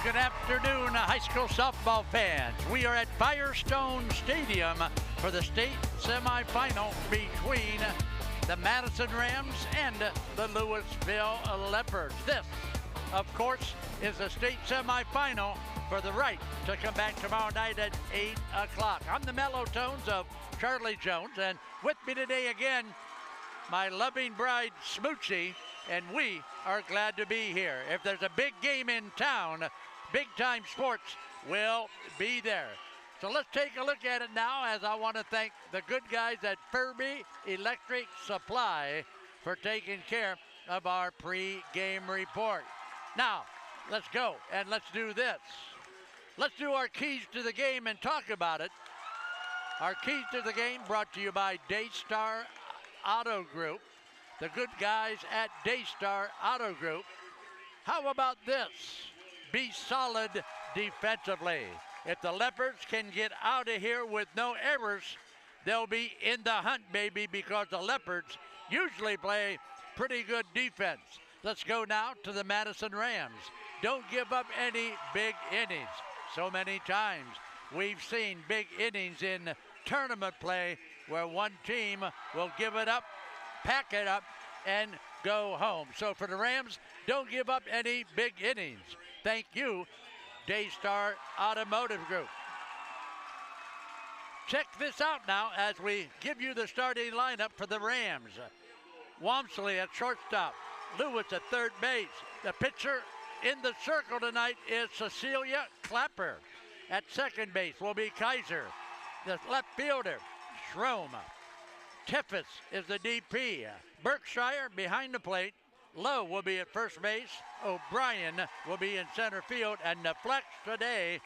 Good afternoon, high school softball fans. We are at Firestone Stadium for the state semifinal between the Madison Rams and the Louisville Leopards. This, of course, is the state semifinal for the right to come back tomorrow night at 8 o'clock. I'm the mellow tones of Charlie Jones, and with me today again, my loving bride, Smoochie, and we are glad to be here. If there's a big game in town, Big Time Sports will be there. So let's take a look at it now, as I want to thank the good guys at Furby Electric Supply for taking care of our pre-game report. Now, let's go and let's do this. Let's do our keys to the game and talk about it. Our keys to the game brought to you by Daystar Auto Group, the good guys at Daystar Auto Group. How about this? Be solid defensively. If the Leopards can get out of here with no errors, they'll be in the hunt, baby, because the Leopards usually play pretty good defense. Let's go now to the Madison Rams. Don't give up any big innings. So many times we've seen big innings in tournament play where one team will give it up, pack it up, and go home. So for the Rams, don't give up any big innings. Thank you, Daystar Automotive Group. Check this out now as we give you the starting lineup for the Rams. Wamsley at shortstop, Lewis at third base. The pitcher in the circle tonight is Cecilia Clapper. At second base will be Kaiser. The left fielder, Schrom. Tiffus is the DP. Berkshire behind the plate. Lowe will be at first base. O'Brien will be in center field. And the flex today,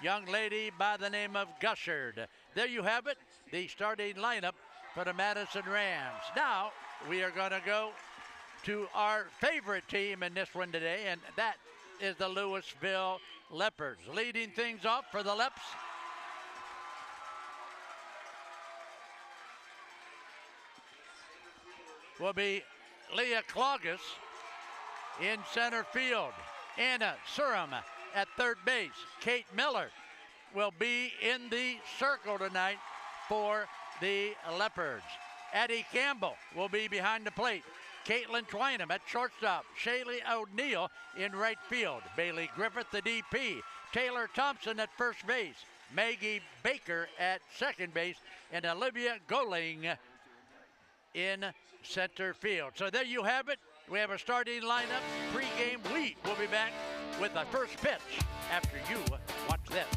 young lady by the name of Gushard. There you have it, the starting lineup for the Madison Rams. Now, we are going to go to our favorite team in this one today, and that is the Louisville Leopards. Leading things off for the Leps, will be Leah Clogus in center field. Anna Surum at third base. Kate Miller will be in the circle tonight for the Leopards. Addie Campbell will be behind the plate. Caitlin Twynham at shortstop. Shaylee O'Neill in right field. Bailey Griffith, the DP. Taylor Thompson at first base. Maggie Baker at second base. And Olivia Goling in center field. So there you have it. We have a starting lineup. Pre-game, we will be back with the first pitch after you watch this.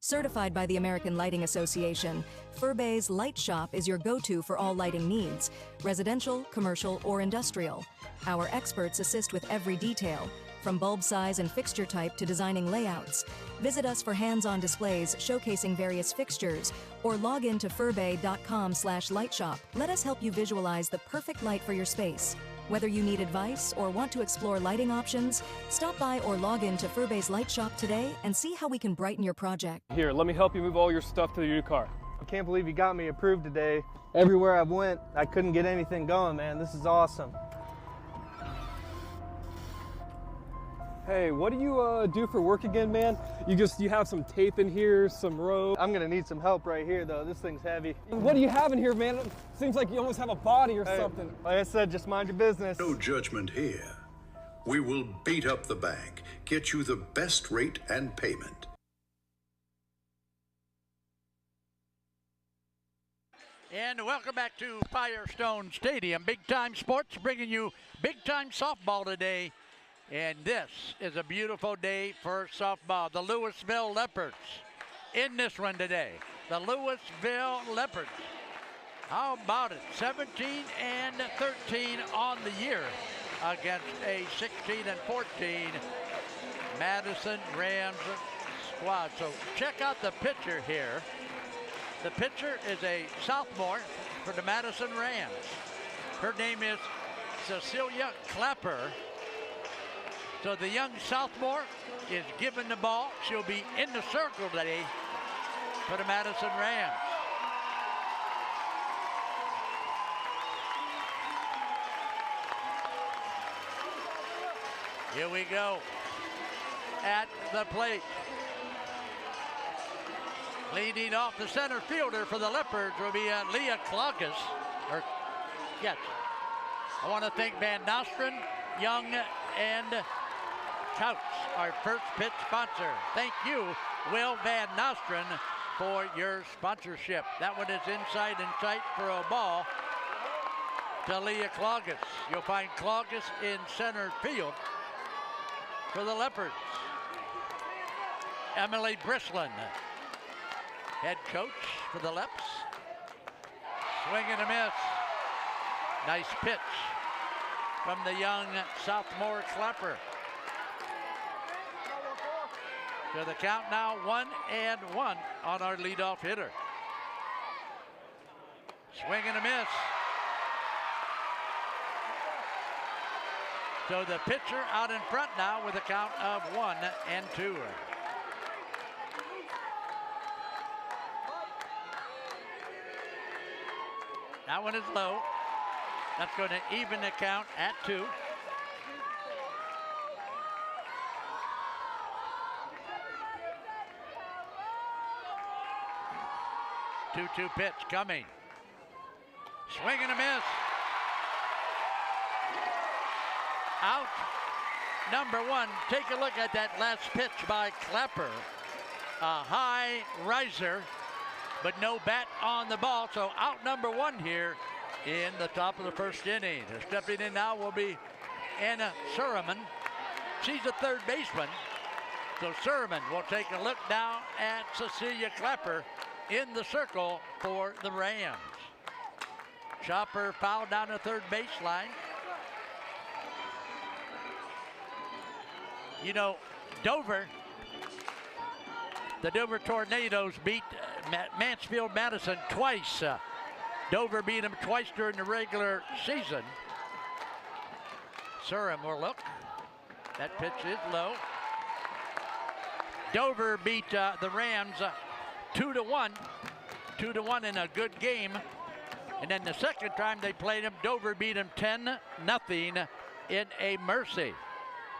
Certified by the American Lighting Association, Furbay's Light Shop is your go-to for all lighting needs, residential, commercial, or industrial. Our experts assist with every detail, from bulb size and fixture type to designing layouts. Visit us for hands-on displays showcasing various fixtures, or log in to furbay.com/lightshop. Let us help you visualize the perfect light for your space. Whether you need advice or want to explore lighting options, stop by or log in to Furbay's Light Shop today and see how we can brighten your project. Here, let me help you move all your stuff to your car. I can't believe you got me approved today. Everywhere I went, I couldn't get anything going, man. This is awesome. Hey, what do you do for work again, man? You have some tape in here, some rope. I'm gonna need some help right here, though. This thing's heavy. What do you have in here, man? It seems like you almost have a body or something. Like I said, just mind your business. No judgment here. We will beat up the bank, get you the best rate and payment. And welcome back to Firestone Stadium. Big Time Sports bringing you Big Time Softball today. And this is a beautiful day for softball. The Louisville Leopards in this one today. The Louisville Leopards. How about it? 17-13 on the year against a 16-14 Madison Rams squad. So check out the pitcher here. The pitcher is a sophomore for the Madison Rams. Her name is Cecilia Clapper. So the young sophomore is given the ball. She'll be in the circle today for the Madison Rams. Here we go. At the plate. Leading off the center fielder for the Leopards will be Leah Cloggis. Yes. I want to thank Van Nostrand, Young, and Couch, our first pitch sponsor. Thank you, Will Van Nostrand, for your sponsorship. That one is inside and tight for a ball to Leah Cloggis. You'll find Cloggis in center field for the Leopards. Emily Brislin, head coach for the Leps. Swing and a miss. Nice pitch from the young sophomore Clapper. So the count now 1-1 on our leadoff hitter. Swing and a miss. So the pitcher out in front now with a count of 1-2. That one is low. That's going to even the count at 2. Two pitch coming. Swing and a miss. Out number 1. Take a look at that last pitch by Clapper. A high riser, but no bat on the ball. So out number 1 here in the top of the first inning. Stepping in now will be Anna Surman. She's a third baseman. So Surman will take a look now at Cecilia Clapper in the circle for the Rams. Chopper fouled down the third baseline. You know, Dover, the Dover Tornadoes beat Mansfield Madison twice. Dover beat them twice during the regular season. Surham will look. That pitch is low. Dover beat the Rams 2-1. 2-1 in a good game. And then the second time they played them, Dover beat them 10-0 in a mercy.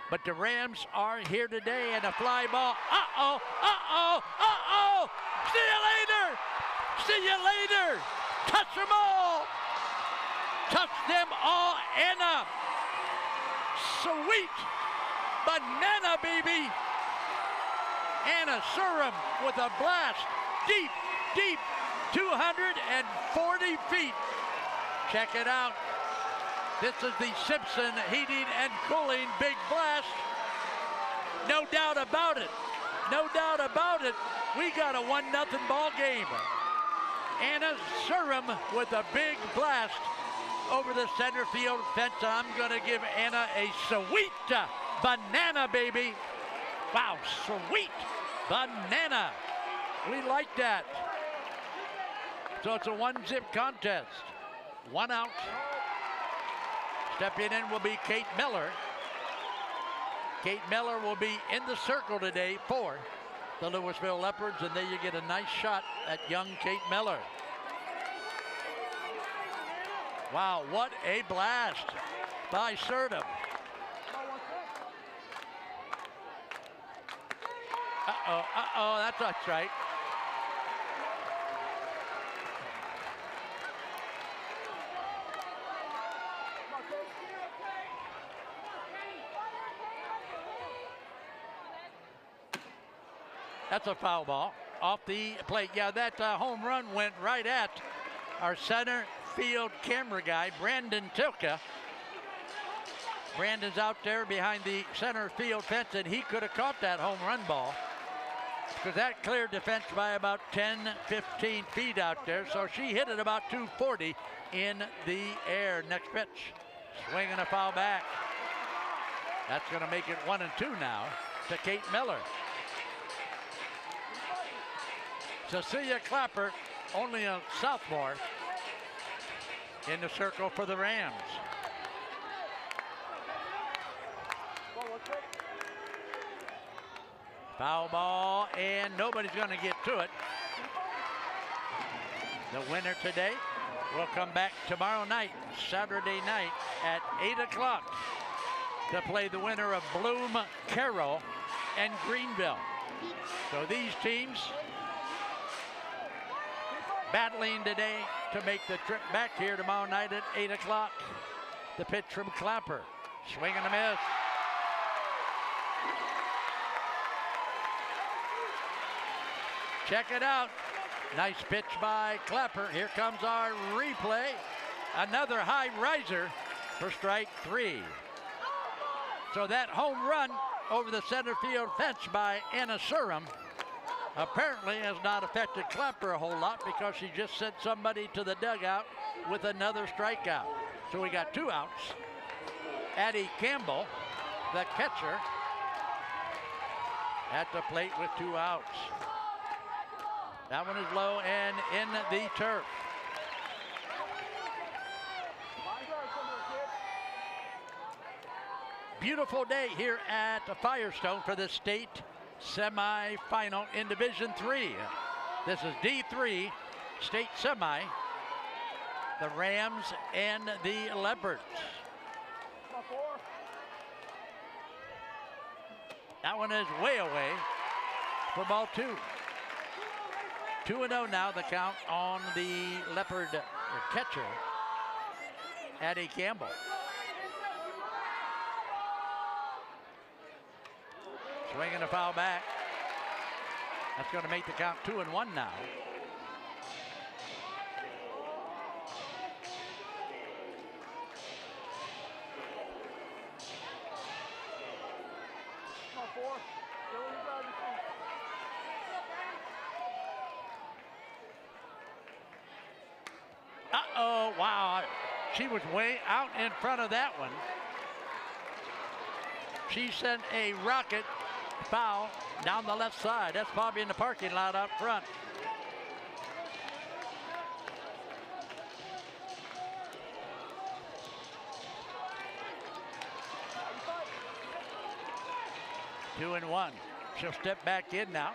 But the Rams are here today, and a fly ball. Uh-oh, uh-oh, uh-oh! See you later! See you later! Touch them all! Touch them all, Anna! Sweet banana, baby! Anna Surham with a blast. Deep, deep, 240 feet. Check it out. This is the Simpson Heating and Cooling Big Blast. No doubt about it. No doubt about it. We got a 1-0 ball game. Anna Surham with a big blast over the center field fence. I'm going to give Anna a sweet banana, baby. Wow, sweet banana. We like that. So it's a 1-zip contest. 1 out. Stepping in will be Kate Miller. Kate Miller will be in the circle today for the Louisville Leopards, and there you get a nice shot at young Kate Miller. Wow, what a blast by Surdam. That's right. That's a foul ball off the plate. Yeah, that home run went right at our center field camera guy, Brandon Tilka. Brandon's out there behind the center field fence, and he could have caught that home run ball because that cleared the fence by about 10, 15 feet out there. So she hit it about 240 in the air. Next pitch, swing and a foul back. That's going to make it 1-2 now to Kate Miller. Cecilia Clapper, only a sophomore, in the circle for the Rams. Foul ball, and nobody's going to get to it. The winner today will come back tomorrow night, Saturday night at 8 o'clock to play the winner of Bloom, Carroll, and Greenville. So these teams battling today to make the trip back here tomorrow night at 8 o'clock. The pitch from Clapper. Swing and a miss. Check it out. Nice pitch by Clapper. Here comes our replay. Another high riser for strike 3. So that home run over the center field fence by Anna Surum apparently has not affected Clapper a whole lot because she just sent somebody to the dugout with another strikeout. So we got 2 outs. Addie Campbell, the catcher, at the plate with 2 outs. That one is low and in the turf. Beautiful day here at Firestone for the state semifinal in Division 3. This is D3 state semi. The Rams and the Leopards. That one is way away for ball 2. 2-0 now, the count on the Leopard catcher, Addie Campbell. Swinging a foul back. That's going to make the count 2-1 now. Uh-oh, wow. She was way out in front of that one. She sent a rocket foul down the left side. That's probably in the parking lot out front. Two and one. She'll step back in now.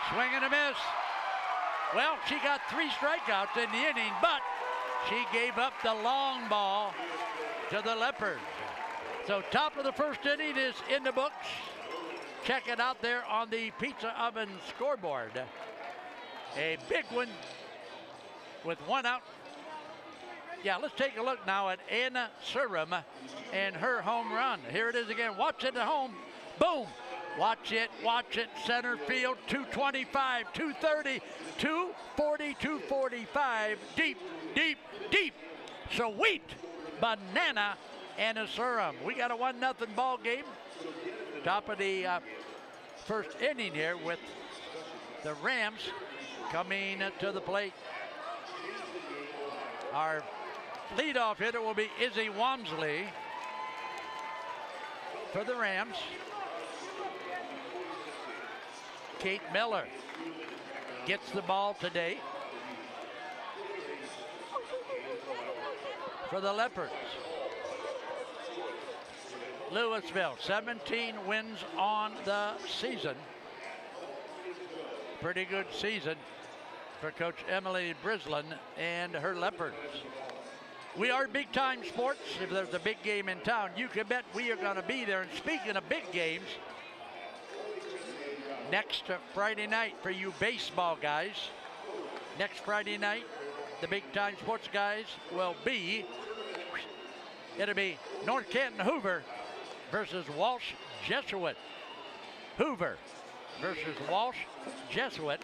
Swing and a miss. Well, she got 3 strikeouts in the inning, but she gave up the long ball to the Leopards. So top of the first inning is in the books. Check it out there on the Pizza Oven scoreboard. A big one with 1 out. Yeah, let's take a look now at Anna Surum and her home run. Here it is again. Watch it at home. Boom. Watch it, center field, 225, 230, 240, 245, deep, deep, deep. Sweet banana and a Surum. We got a 1-0 ball game. Top of the first inning here with the Rams coming to the plate. Our leadoff hitter will be Izzy Wamsley for the Rams. Kate Miller gets the ball today for the Leopards. Louisville, 17 wins on the season. Pretty good season for Coach Emily Brislin and her Leopards. We are Big Time Sports. If there's a big game in town, you can bet we are going to be there. And speaking of big games, next Friday night for you baseball guys, next Friday night, the Big Time Sports guys will be, it'll be North Canton Hoover versus Walsh Jesuit. Hoover versus Walsh Jesuit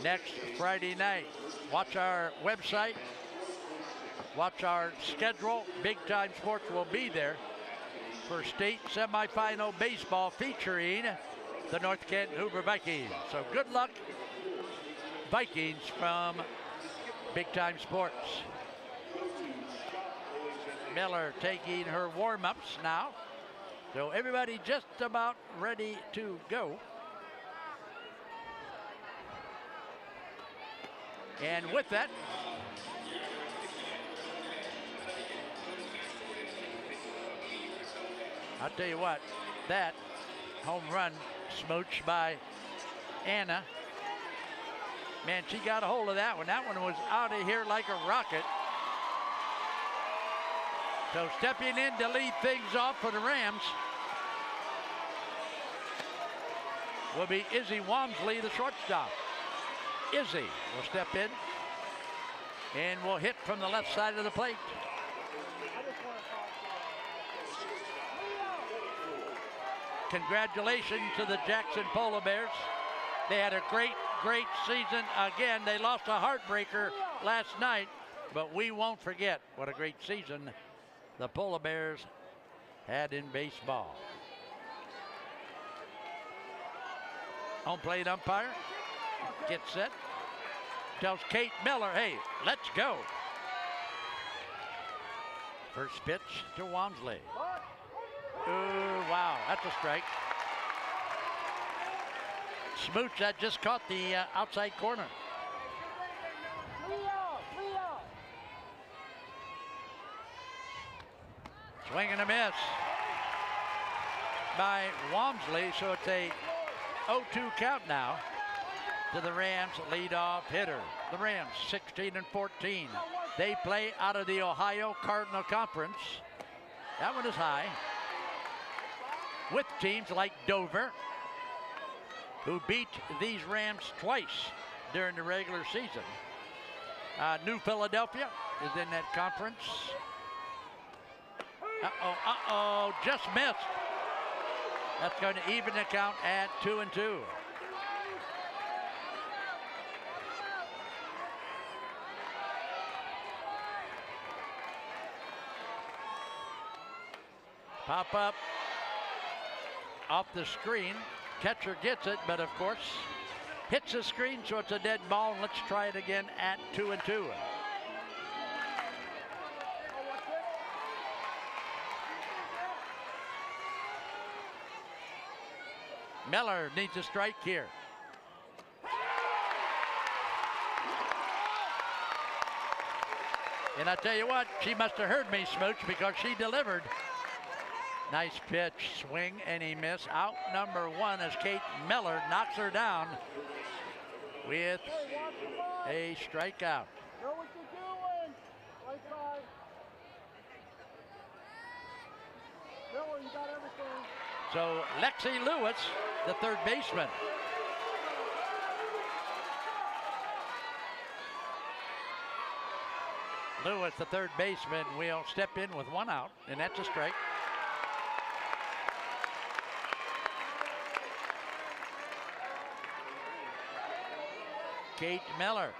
next Friday night. Watch our website, watch our schedule. Big Time Sports will be there for state semifinal baseball featuring the North Canton Hoover Vikings. So good luck, Vikings, from Big Time Sports. Miller taking her warm-ups now. So everybody just about ready to go. And with that, I'll tell you what, that home run Smooched by Anna. Man, she got a hold of that one. That one was out of here like a rocket. So stepping in to lead things off for the Rams will be Izzy Walmsley, the shortstop. Izzy will step in and will hit from the left side of the plate. Congratulations to the Jackson Polar Bears. They had a great season. Again, they lost a heartbreaker last night, but we won't forget what a great season the Polar Bears had in baseball. Home plate umpire gets set. Tells Kate Miller, hey, let's go. First pitch to Walmsley. Ooh, wow, that's a strike. Smooch that just caught the outside corner. Swing and a miss by Walmsley, so it's a 0-2 count now to the Rams leadoff hitter. The Rams 16-14. They play out of the Ohio Cardinal Conference. That one is high. With teams like Dover, who beat these Rams twice during the regular season. New Philadelphia is in that conference. Just missed. That's going to even the count at 2-2. Pop up off the screen. Catcher gets it, but of course hits the screen, so it's a dead ball. And let's try it again at 2-2. Miller needs a strike here. And I tell you what, she must have heard me, Smooch, because she delivered. Nice pitch, swing, and he missed. Out number one as Kate Miller knocks her down with a strikeout. Know what you're doing. Right side. Miller, you got everything. So Lexi Lewis, the third baseman. Lewis, the third baseman, will step in with one out, and that's a strike. Kate Miller.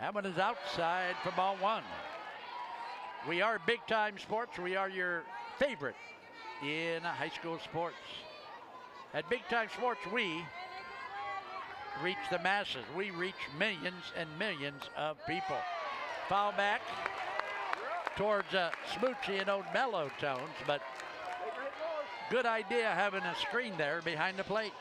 That one is outside for ball one. We are Big Time Sports. We are your favorite in high school sports. At Big Time Sports, we reach the masses. We reach millions and millions of people. Foul back towards Smoochie and Old Mellow tones, but good idea having a screen there behind the plate.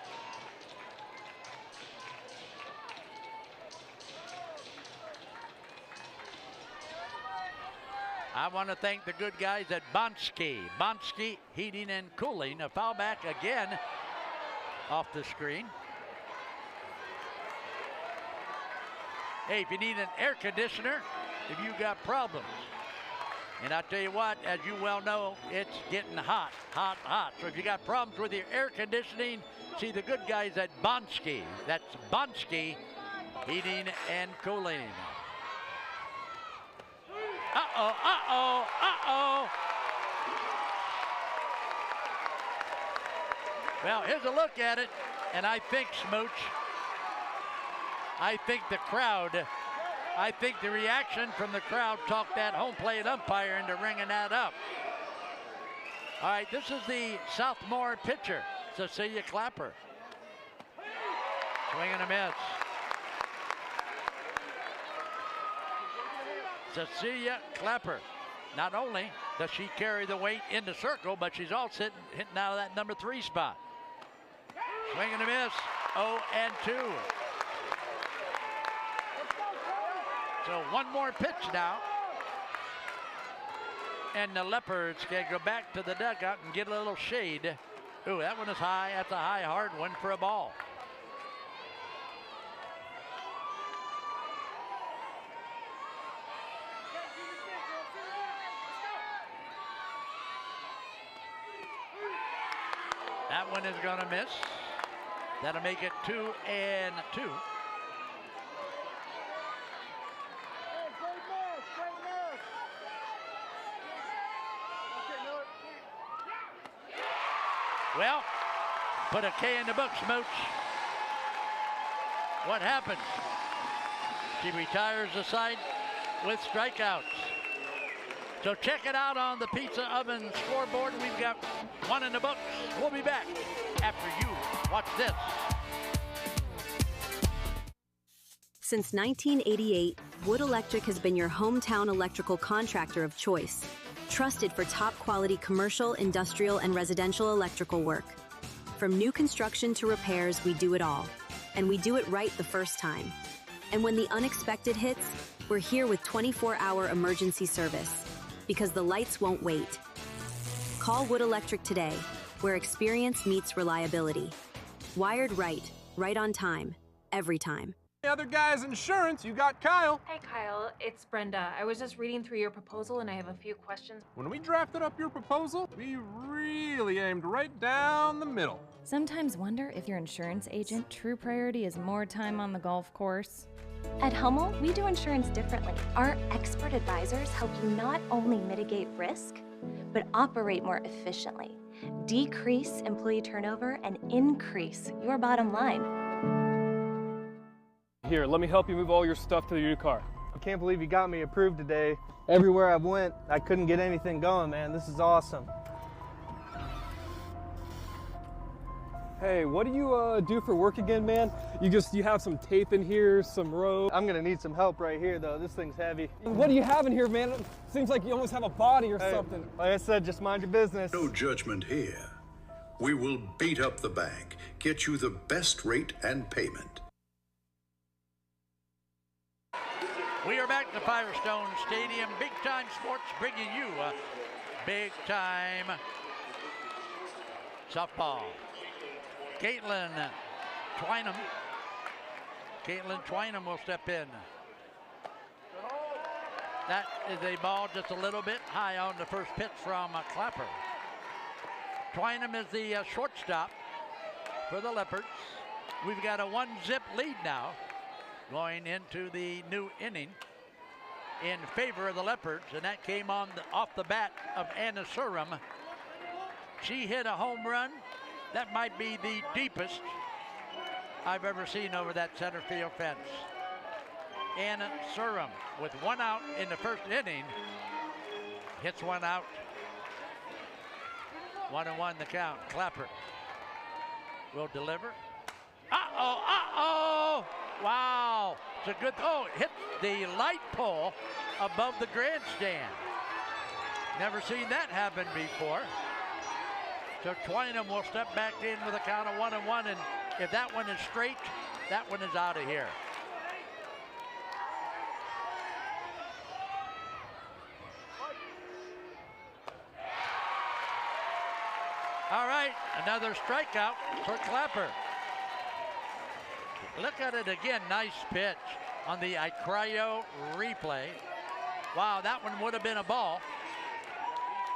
I want to thank the good guys at Bonsky Heating and Cooling. A foul back again off the screen. Hey, if you need an air conditioner, if you got problems, and I tell you what, as you well know, it's getting hot, hot, hot. So if you got problems with your air conditioning, see the good guys at Bonsky. That's Bonsky Heating and Cooling. Well, here's a look at it, and I think, Smooch, I think the reaction from the crowd talked that home plate umpire into ringing that up. All right, this is the sophomore pitcher, Cecilia Clapper. Swing and a miss. Cecilia Clapper. Not only does she carry the weight in the circle, but she's also hitting out of that number 3 spot. Swing and a miss. 0-2. So one more pitch now. And the Leopards can go back to the dugout and get a little shade. Ooh, that one is high. That's a high, hard one for a ball. That one is going to miss. That'll make it 2-2. Hey, great miss. Okay, Miller. Well, put a K in the book, Smooch. What happened? She retires the side with strikeouts. So check it out on the Pizza Oven scoreboard. We've got one in the books. We'll be back after you watch this. Since 1988, Wood Electric has been your hometown electrical contractor of choice, trusted for top-quality commercial, industrial, and residential electrical work. From new construction to repairs, we do it all. And we do it right the first time. And when the unexpected hits, we're here with 24-hour emergency service. Because the lights won't wait. Call Wood Electric today, where experience meets reliability. Wired right, right on time, every time. The other guy's insurance, you got Kyle. Hey Kyle, it's Brenda. I was just reading through your proposal and I have a few questions. When we drafted up your proposal, we really aimed right down the middle. Sometimes wonder if your insurance agent true priority is more time on the golf course. At Hummel, we do insurance differently. Our expert advisors help you not only mitigate risk, but operate more efficiently, decrease employee turnover, and increase your bottom line. Here, let me help you move all your stuff to your car. I can't believe you got me approved today. Everywhere I went, I couldn't get anything going, man. This is awesome. Hey, what do you do for work again, man? You have some tape in here, some rope. I'm gonna need some help right here, though. This thing's heavy. What do you have in here, man? It seems like you almost have a body or something. Like I said, just mind your business. No judgment here. We will beat up the bank, get you the best rate and payment. We are back to Firestone Stadium. Big Time Sports bringing you a big time softball. Caitlin Twynham will step in. That is a ball just a little bit high on the first pitch from Clapper. Twynham is the shortstop for the Leopards. We've got a 1-zip lead now going into the new inning in favor of the Leopards, and that came off the bat of Anna Surum. She hit a home run. That might be the deepest I've ever seen over that center field fence. Anna Surum, with one out in the first inning, hits one out. 1-1 the count. Clapper will deliver. Wow, it's a good, hit the light pole above the grandstand. Never seen that happen before. So Twynham will step back in with a count of 1-1, and if that one is straight, that one is out of here. All right, another strikeout for Clapper. Look at it again, nice pitch on the Icrio replay. Wow, that one would have been a ball,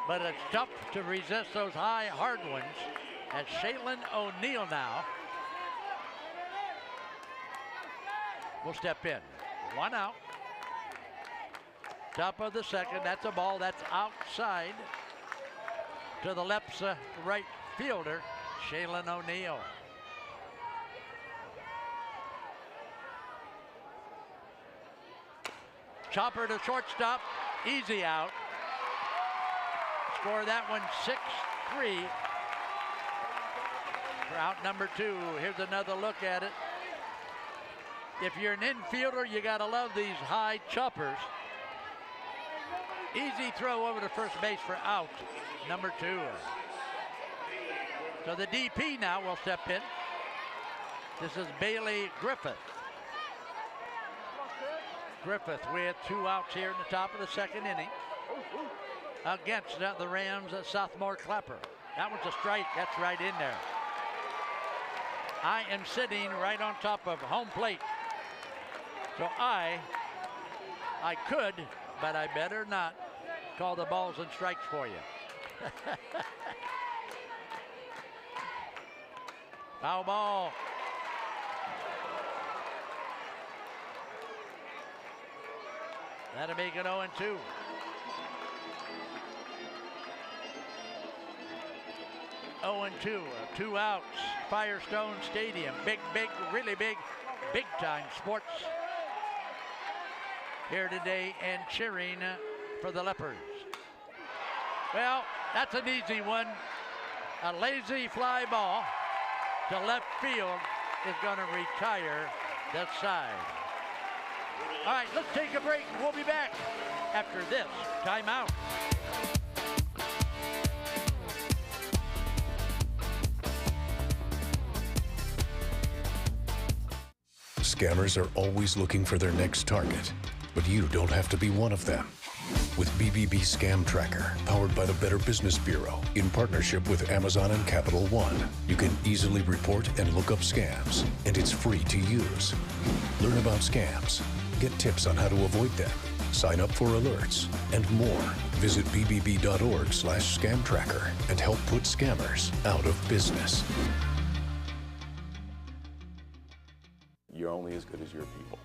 but it's tough to resist those high, hard ones. As Shaylin O'Neal now will step in. One out. Top of the second, that's a ball that's outside to the left right fielder, Shaylin O'Neal. Chopper to shortstop, easy out. Score that one 6-3 for out number 2. Here's another look at it. If you're an infielder, you gotta love these high choppers. Easy throw over to first base for out number 2. So the DP now will step in. This is Bailey Griffith. Griffith with 2 outs here in the top of the second inning. against the Rams' sophomore Clapper. That was a strike. That's right in there. I am sitting right on top of home plate. So I could, but I better not call the balls and strikes for you. Foul ball. That'll make it 0-2. Two outs. Firestone Stadium. Big, really big time sports here today and cheering for the Leopards. Well, that's an easy one. A lazy fly ball to left field is going to retire the side. All right, let's take a break. We'll be back after this timeout. Scammers are always looking for their next target, but you don't have to be one of them. With BBB Scam Tracker, powered by the Better Business Bureau, in partnership with Amazon and Capital One, you can easily report and look up scams, and it's free to use. Learn about scams, get tips on how to avoid them, sign up for alerts, and more. Visit bbb.org/scam tracker and help put scammers out of business. You're only as good as your people.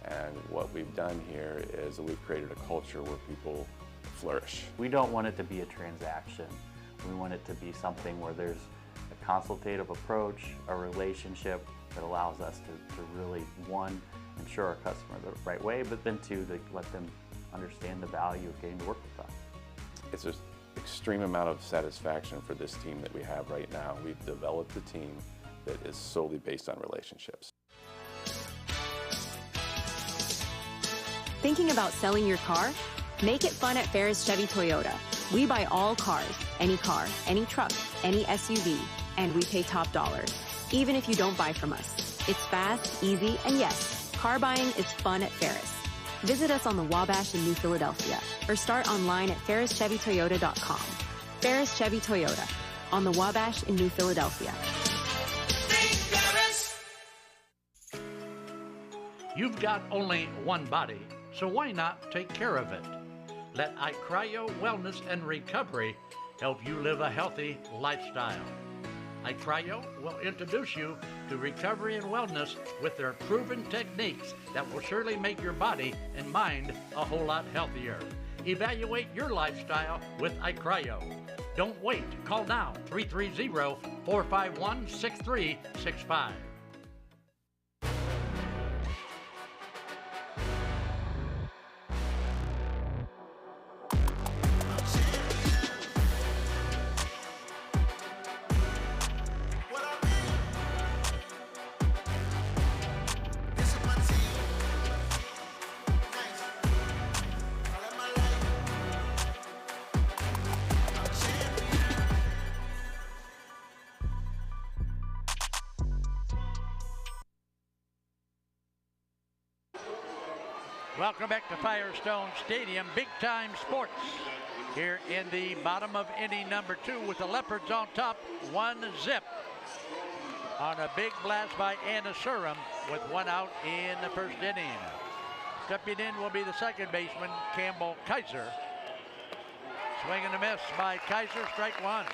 And what we've done here is we've created a culture where people flourish. We don't want it to be a transaction. We want it to be something where there's a consultative approach, a relationship that allows us to really, one, ensure our customer the right way, but then two, to let them understand the value of getting to work with us. It's an extreme amount of satisfaction for this team that we have right now. We've developed a team that is solely based on relationships. Thinking about selling your car? Make it fun at Ferris Chevy Toyota. We buy all cars, any truck, any SUV, and we pay top dollar, even if you don't buy from us. It's fast, easy, and yes, car buying is fun at Ferris. Visit us on the Wabash in New Philadelphia or start online at ferrischevytoyota.com. Ferris Chevy Toyota on the Wabash in New Philadelphia. You've got only one body, so why not take care of it? Let iCryo Wellness and Recovery help you live a healthy lifestyle. iCryo will introduce you to recovery and wellness with their proven techniques that will surely make your body and mind a whole lot healthier. Evaluate your lifestyle with iCryo. Don't wait. Call now, 330-451-6365. Welcome back to Firestone Stadium. Big time sports here in the bottom of inning number 2 with the Leopards on top, 1-0 on a big blast by Anna Surum with 1 out in the first inning. Stepping in will be the second baseman, Campbell Kaiser. Swing and a miss by Kaiser, strike 1.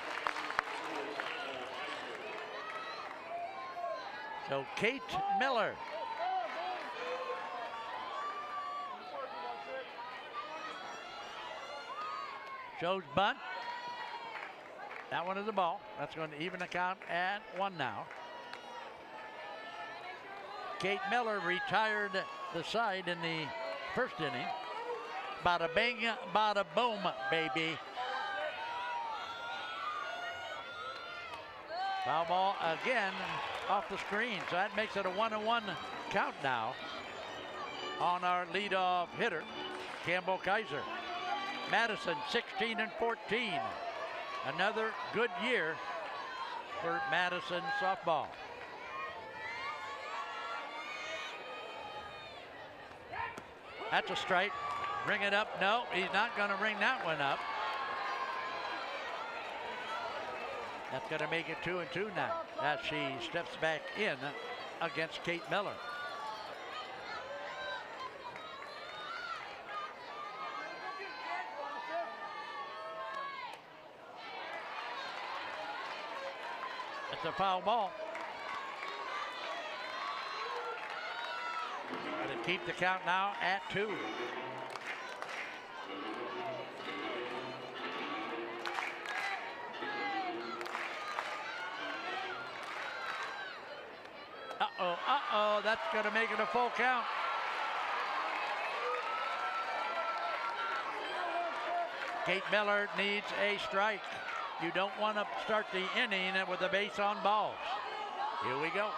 So Kate Miller shows bunt. That one is a ball. That's going to even the count at 1 now. Kate Miller retired the side in the first inning. Bada bing, bada boom, baby. Foul ball again off the screen. So that makes it a 1-1 count now on our leadoff hitter, Campbell Kaiser. Madison 16-14. Another good year for Madison softball. That's a strike. Bring it up. No, he's not going to bring that one up. That's going to make it 2-2 now as she steps back in against Kate Miller. It's a foul ball. To keep the count now at 2. Uh-oh, that's going to make it a full count. Kate Miller needs a strike. You don't want to start the inning with a base on balls. Here we go.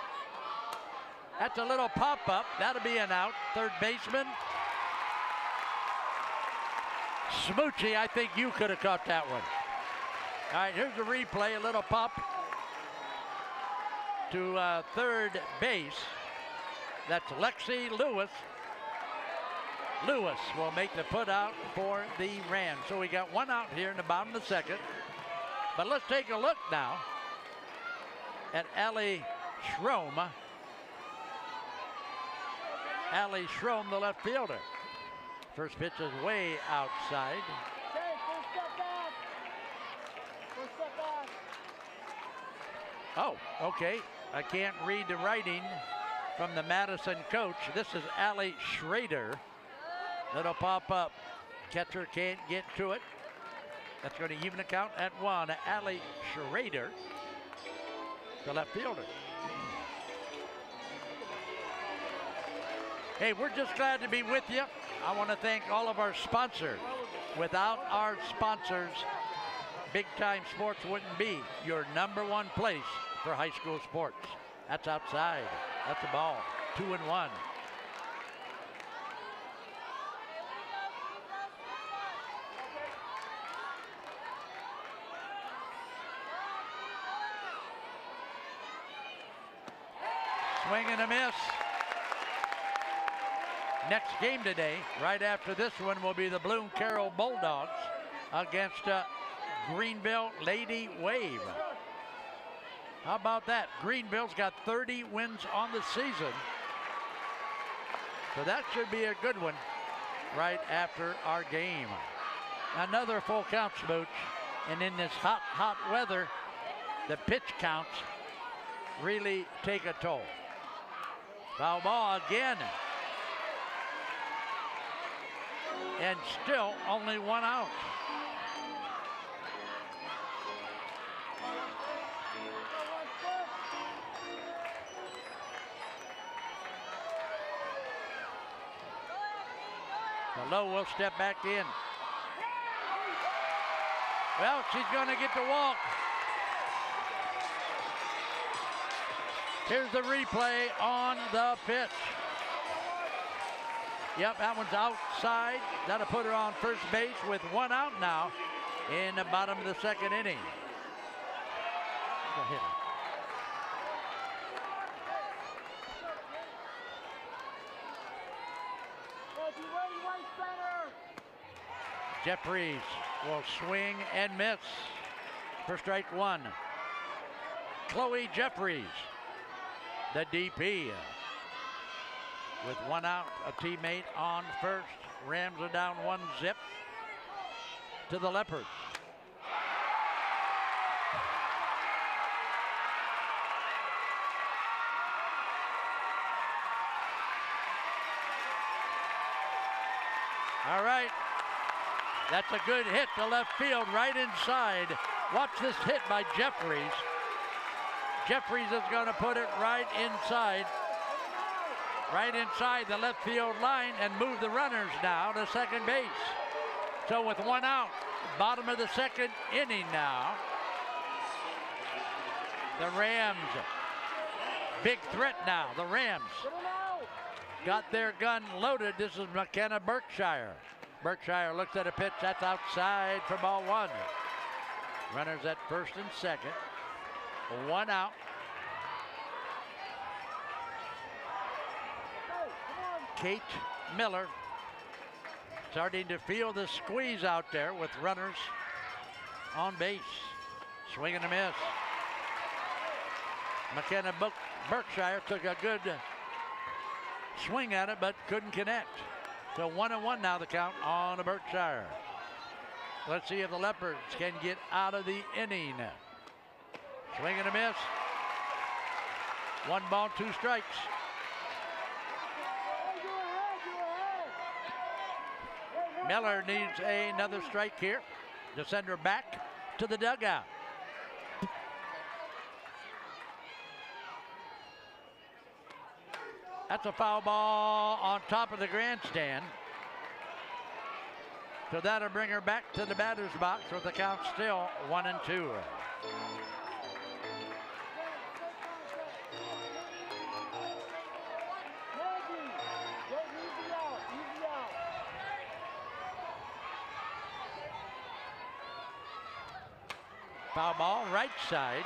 That's a little pop-up. That'll be an out. Third baseman. Smoochie, I think you could have caught that one. All right, here's the replay. A little pop to third base. That's Lexi Lewis. Lewis will make the put out for the Rams. So we got one out here in the bottom of the second. But let's take a look now at Allie Schrom. Allie Schrom, the left fielder. First pitch is way outside. Oh, okay. I can't read the writing from the Madison coach. This is Allie Schrader. Little pop up. Catcher can't get to it. That's going to even the count at 1. Allie Schrader, the left fielder. Hey, we're just glad to be with you. I want to thank all of our sponsors. Without our sponsors, Big Time Sports wouldn't be your #1 place for high school sports. That's outside. That's the ball. 2-1. Swing and a miss. Next game today, right after this one, will be the Bloom Carroll Bulldogs against Greenville Lady Wave. How about that? Greenville's got 30 wins on the season. So that should be a good one right after our game. Another full count, Smooch. And in this hot, hot weather, the pitch counts really take a toll. Foul ball again. And still only one out. Lowe will step back in. Well, she's going to get the walk. Here's the replay on the pitch. Yep, that one's outside. That'll put her on first base with one out now in the bottom of the second inning. Go ahead. Jeffries will swing and miss for strike one. Chloe Jeffries, the DP. With one out, a teammate on first. Rams are down 1-0 to the Leopards. All right. That's a good hit to left field, right inside. Watch this hit by Jeffries. Jeffries is going to put it right inside the left field line and move the runners now to second base. So with one out, bottom of the second inning now. The Rams, big threat now. The Rams got their gun loaded. This is McKenna Berkshire. Berkshire looks at a pitch, that's outside for ball one. Runners at first and second. One out. Kate Miller starting to feel the squeeze out there with runners on base. Swing and a miss. McKenna Berkshire took a good swing at it, but couldn't connect. So 1-1 now the count on the Berkshire. Let's see if the Leopards can get out of the inning. Swing and a miss. 1 ball, 2 strikes. Miller needs another strike here to send her back to the dugout. That's a foul ball on top of the grandstand. So that'll bring her back to the batter's box with the count still 1-2. Foul ball, right side,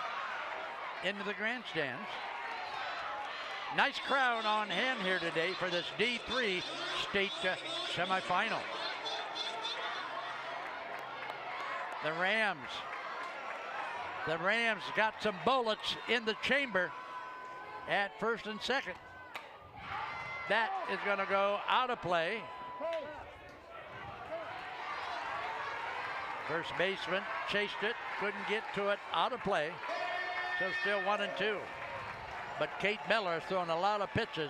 into the grandstands. Nice crowd on hand here today for this D3 state semifinal. The Rams got some bullets in the chamber at first and second. That is going to go out of play. First baseman chased it, couldn't get to it, out of play. So still 1-2. But Kate Miller has thrown a lot of pitches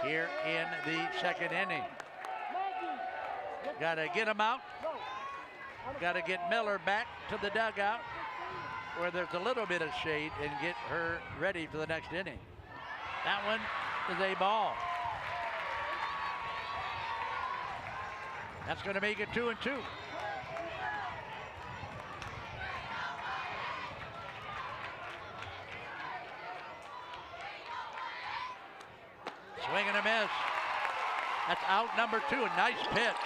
here in the second inning. Got to get him out. Got to get Miller back to the dugout where there's a little bit of shade and get her ready for the next inning. That one is a ball. That's going to make it 2-2. Swing and a miss. That's out number 2. A nice pitch.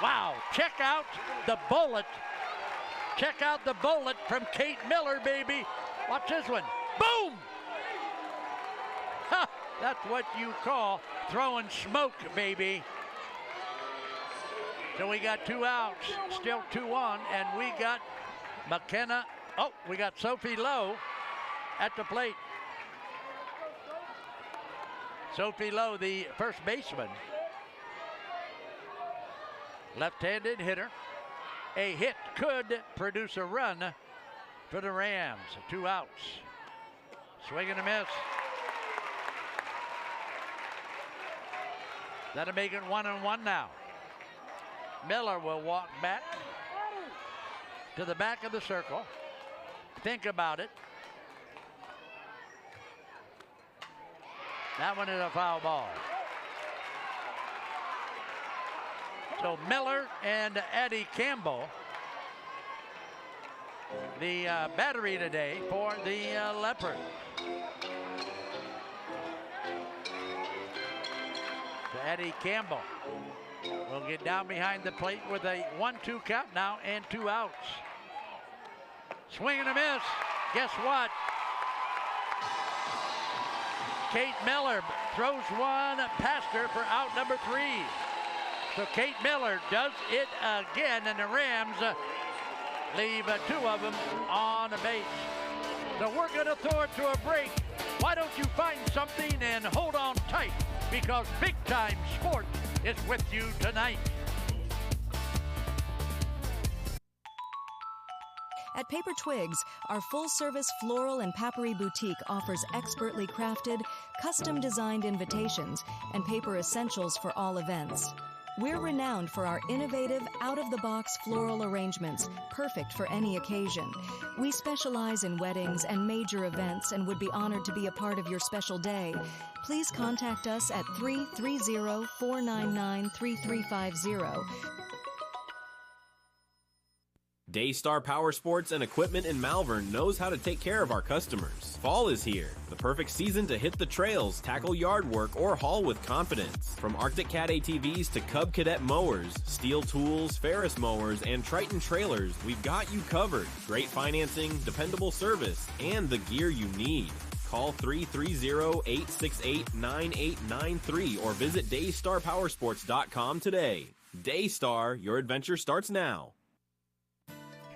Wow. Check out the bullet. Check out the bullet from Kate Miller, baby. Watch this one. Boom! Ha! That's what you call throwing smoke, baby. So we got 2 outs. Still 2 on. And we got McKenna. Oh, we got Sophie Lowe at the plate. Sophie Lowe, the first baseman. Left-handed hitter. A hit could produce a run for the Rams. 2 outs. Swing and a miss. That'll make it 1-1 now. Miller will walk back to the back of the circle. Think about it. That one is a foul ball. So Miller and Addie Campbell, the battery today for the Leopards. So Addie Campbell will get down behind the plate with a 1-2 count now and 2 outs. Swing and a miss. Guess what? Kate Miller throws one past her for out number 3. So Kate Miller does it again, and the Rams leave 2 of them on the base. So we're going to throw it to a break. Why don't you find something and hold on tight, because big time sports is with you tonight. At Paper Twigs, our full-service floral and papery boutique offers expertly crafted, custom-designed invitations and paper essentials for all events. We're renowned for our innovative, out-of-the-box floral arrangements, perfect for any occasion. We specialize in weddings and major events and would be honored to be a part of your special day. Please contact us at 330-499-3350. Daystar Power Sports and Equipment in Malvern knows how to take care of our customers. Fall is here, the perfect season to hit the trails, tackle yard work, or haul with confidence. From Arctic Cat ATVs to Cub Cadet mowers, Steel tools, Ferris mowers, and Triton trailers, we've got you covered. Great financing, dependable service, and the gear you need. Call 330-868-9893 or visit DaystarPowersports.com today. Daystar, your adventure starts now.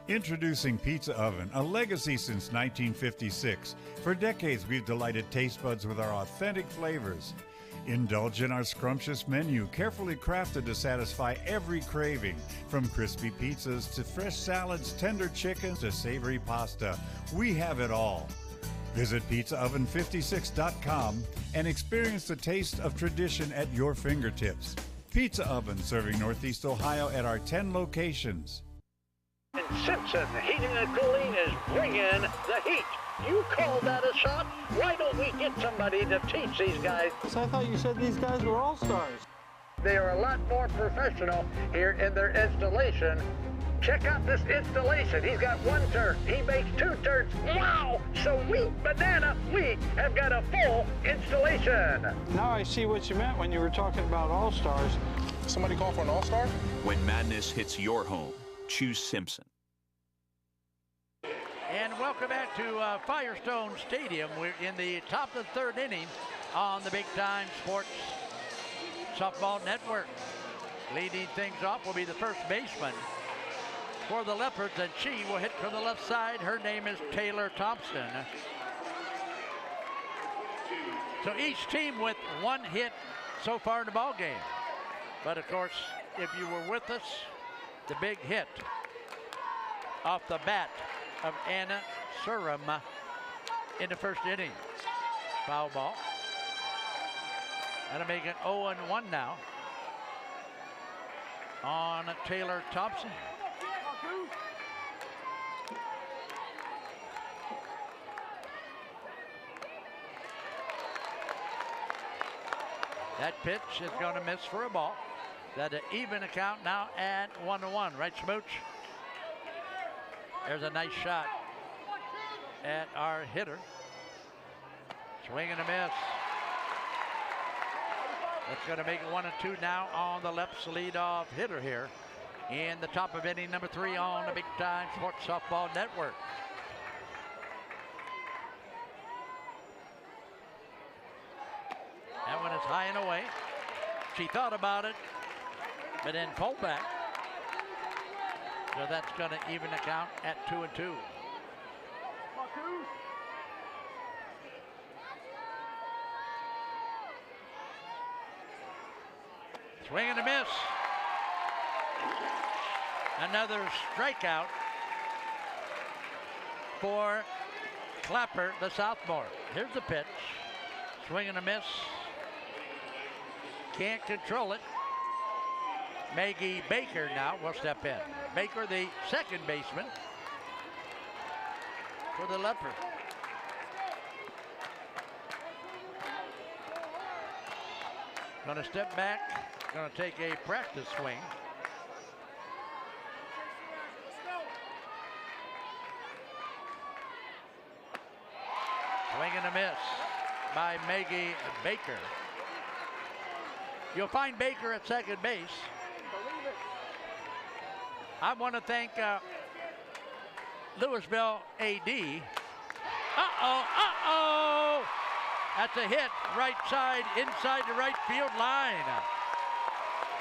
Introducing Pizza Oven, a legacy since 1956. For decades, we've delighted taste buds with our authentic flavors. Indulge in our scrumptious menu, carefully crafted to satisfy every craving. From crispy pizzas to fresh salads, tender chickens to savory pasta, we have it all. Visit pizzaoven56.com and experience the taste of tradition at your fingertips. Pizza Oven, serving Northeast Ohio at our 10 locations. And Simpson Heating and Cooling is bringing the heat. You called that a shot? Why don't we get somebody to teach these guys? So I thought you said these guys were all-stars. They are a lot more professional here in their installation. Check out this installation. He's got one turn. He makes two turns. Wow! Sweet banana, we have got a full installation. Now I see what you meant when you were talking about all-stars. Somebody call for an all-star? When madness hits your home, choose Simpson. And welcome back to Firestone Stadium. We're in the top of the third inning on the Big Time Sports Softball Network. Leading things off will be the first baseman for the Leopards, and she will hit from the left side. Her name is Taylor Thompson. So each team with one hit so far in the ball game. But of course, if you were with us, the big hit off the bat of Anna Surum in the first inning. Foul ball. That'll make it 0-1 now on Taylor Thompson. That pitch is going to miss for a ball. That's an even account now at 1-1. Right, Smooch? There's a nice shot at our hitter. Swing and a miss. That's going to make it 1-2 now on the left leadoff hitter here in the top of inning number 3 on the Big Time Sports Softball Network. That one is high and away. She thought about it, but then pulled back. So that's going to even the count at 2-2. Swing and a miss. Another strikeout for Clapper, the sophomore. Here's the pitch. Swing and a miss. Can't control it. Maggie Baker now will step in. Baker, the second baseman for the Leopard. Going to step back. Going to take a practice swing. Swing and a miss by Maggie Baker. You'll find Baker at second base. I want to thank Louisville AD. Uh-oh. That's a hit right side, inside the right field line.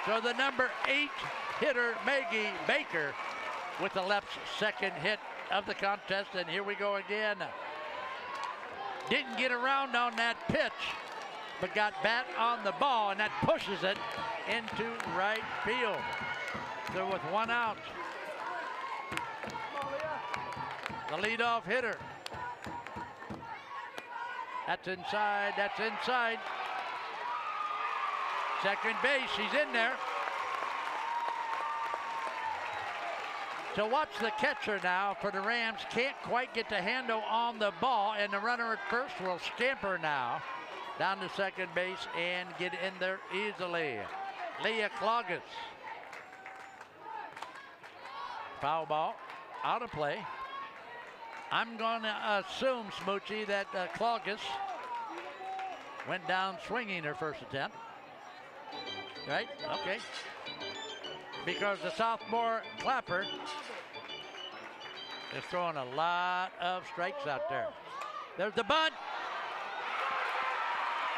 So the number 8 hitter, Maggie Baker, with the left's second hit of the contest. And here we go again. Didn't get around on that pitch, but got bat on the ball, and that pushes it into right field. So with one out, the leadoff hitter. That's inside, that's inside. Second base, he's in there. So watch the catcher now for the Rams. Can't quite get the handle on the ball, and the runner at first will scamper now down to second base and get in there easily. Leah Cloggis. Foul ball, out of play. I'm going to assume, Smoochie, that Cloggis went down swinging her first attempt. Right? Okay. Because the sophomore Clapper is throwing a lot of strikes out there. There's the bunt.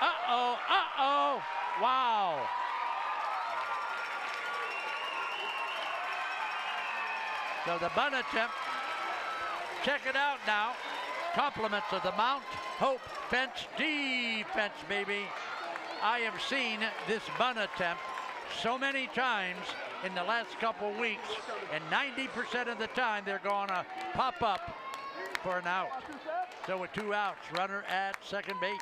Uh-oh. Wow. So the bunt attempt, check it out now. Compliments of the Mount Hope fence defense, baby. I have seen this bunt attempt so many times in the last couple weeks, and 90% of the time they're going to pop up for an out. So with 2 outs, runner at second base.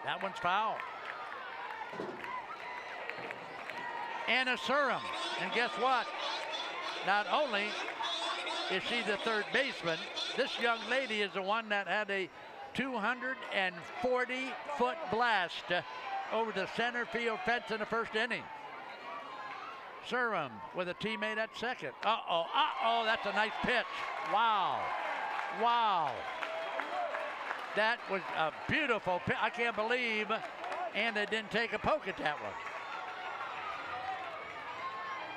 That one's foul. Anna Surum, and guess what? Not only is she the third baseman, this young lady is the one that had a 240-foot blast over the center field fence in the first inning. Surum with a teammate at second. Uh-oh, that's a nice pitch. Wow. That was a beautiful pitch. I can't believe Anna didn't take a poke at that one.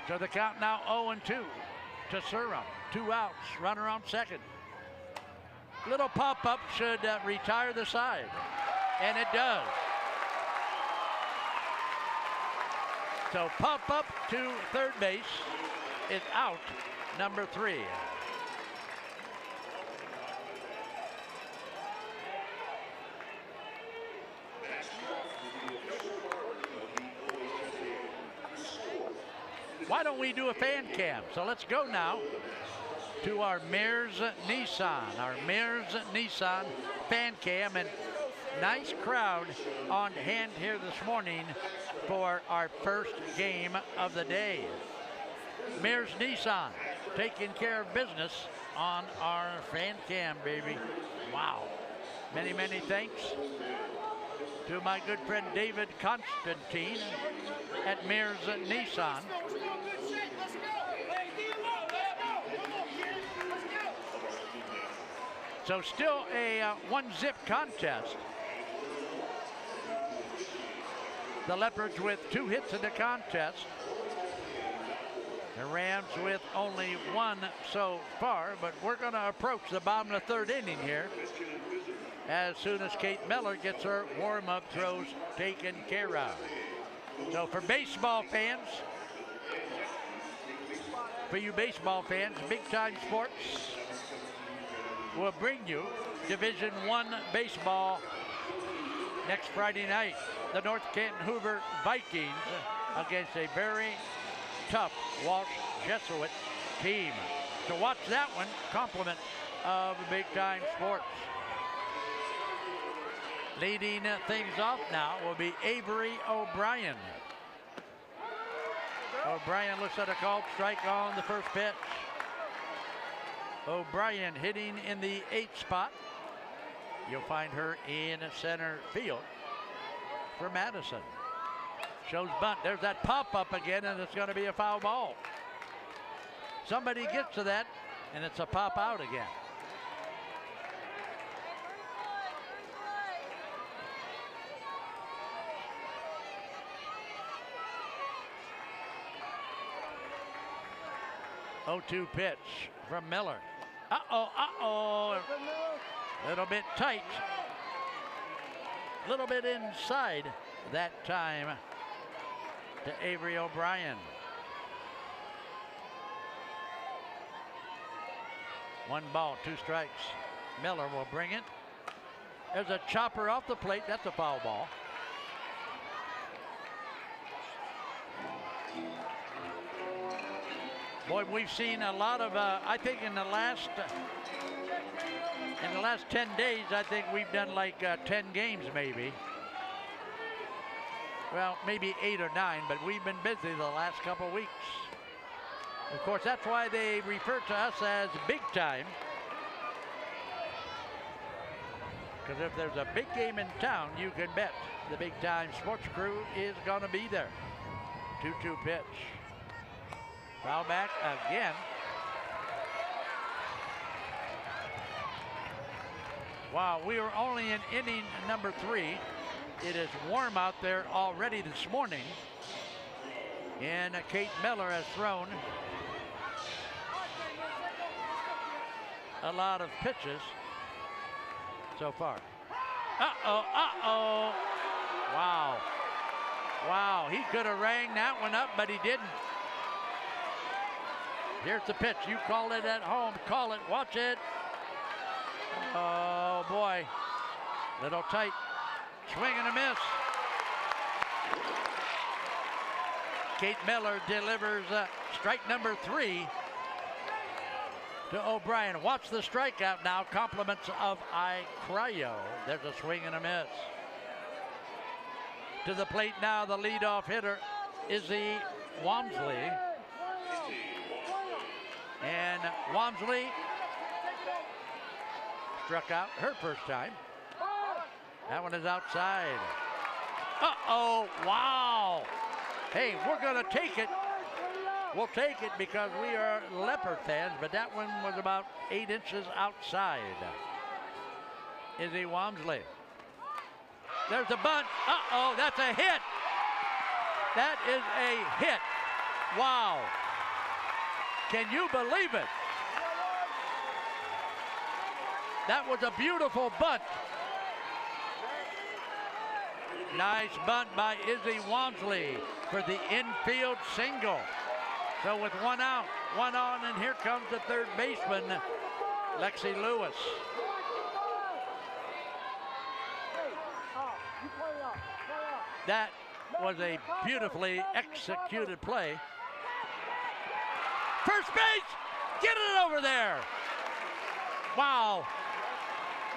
So the count now 0-2 to Surum. 2 outs, runner on second. Little pop-up should retire the side, and it does. So pop-up to third base is out, number 3. Why don't we do a fan cam? So let's go now to our Mears Nissan fan cam, and nice crowd on hand here this morning for our first game of the day. Mears Nissan taking care of business on our fan cam, baby. Wow. Many thanks to my good friend David Constantine at Mears Nissan. So still a 1-zip contest. The Leopards with 2 hits in the contest. The Rams with only 1 so far, but we're going to approach the bottom of the third inning here as soon as Kate Miller gets her warm-up throws taken care of. So for baseball fans, Big Time Sports will bring you Division I baseball next Friday night. The North Canton Hoover Vikings against a very tough Walsh Jesuit team. So watch that one, complement of Big Time Sports. Leading things off now will be Avery O'Brien. O'Brien looks at a called strike on the first pitch. O'Brien hitting in the 8th spot. You'll find her in center field for Madison. Shows bunt. There's that pop-up again, and it's going to be a foul ball. Somebody gets to that, and it's a pop out again. Oh, 2 pitch from Miller. Uh-oh. A little bit tight. A little bit inside that time to Avery O'Brien. 1 ball, 2 strikes. Miller will bring it. There's a chopper off the plate. That's a foul ball. Boy, we've seen a lot of, I think in the last 10 days, I think we've done like 10 games maybe. Well, maybe 8 or 9, but we've been busy the last couple weeks. Of course, that's why they refer to us as Big Time. Because if there's a big game in town, you can bet the Big Time Sports crew is going to be there. 2-2 pitch. Foul back again. Wow, we are only in inning number 3. It is warm out there already this morning. And Kate Miller has thrown a lot of pitches so far. Uh-oh. Wow, he could have rang that one up, but he didn't. Here's the pitch. You call it at home. Call it. Watch it. Oh, boy. Little tight. Swing and a miss. Kate Miller delivers strike number 3 to O'Brien. Watch the strikeout now. Compliments of Cryo. There's a swing and a miss. To the plate now, the leadoff hitter, Izzy Walmsley. And Walmsley struck out her first time. That one is outside. Uh-oh, wow. Hey, we're going to take it. We'll take it because we are Leopard fans, but that one was about 8 inches outside. Izzy Walmsley. There's a bunt. Uh-oh, that's a hit. That is a hit. Wow. Can you believe it? That was a beautiful bunt. Nice bunt by Izzy Walmsley for the infield single. So with 1 out, 1 on, and here comes the third baseman, Lexi Lewis. That was a beautifully executed play. First base, get it over there. Wow,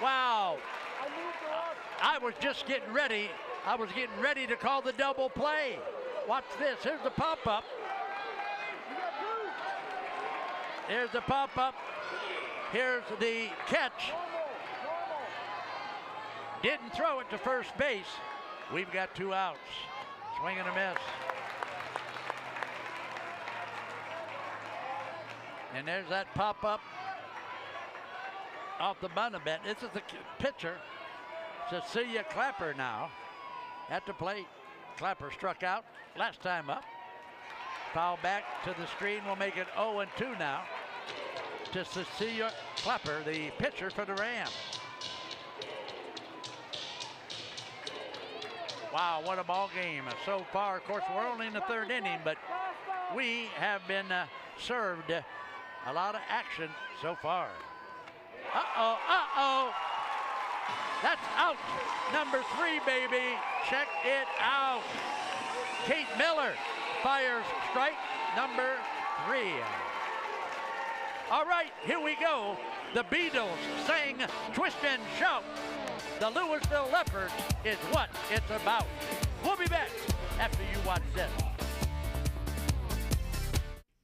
wow. I was just getting ready. I was getting ready to call the double play. Watch this, here's the pop-up. Here's the pop-up. Here's the catch. Didn't throw it to first base. We've got 2 outs. Swing and a miss. And there's that pop-up off the bunt a bit. This is the pitcher, Cecilia Clapper now at the plate. Clapper struck out last time up. Foul back to the screen will make it 0-2 now to Cecilia Clapper, the pitcher for the Rams. Wow, what a ball game so far. Of course, we're only in the 3rd inning, but we have been served a lot of action so far. Uh-oh, uh-oh. That's out. Number 3, baby. Check it out. Kate Miller fires strike number 3. All right, here we go. The Beatles sang Twist and Shout. The Louisville Leopards is what it's about. We'll be back after you watch this.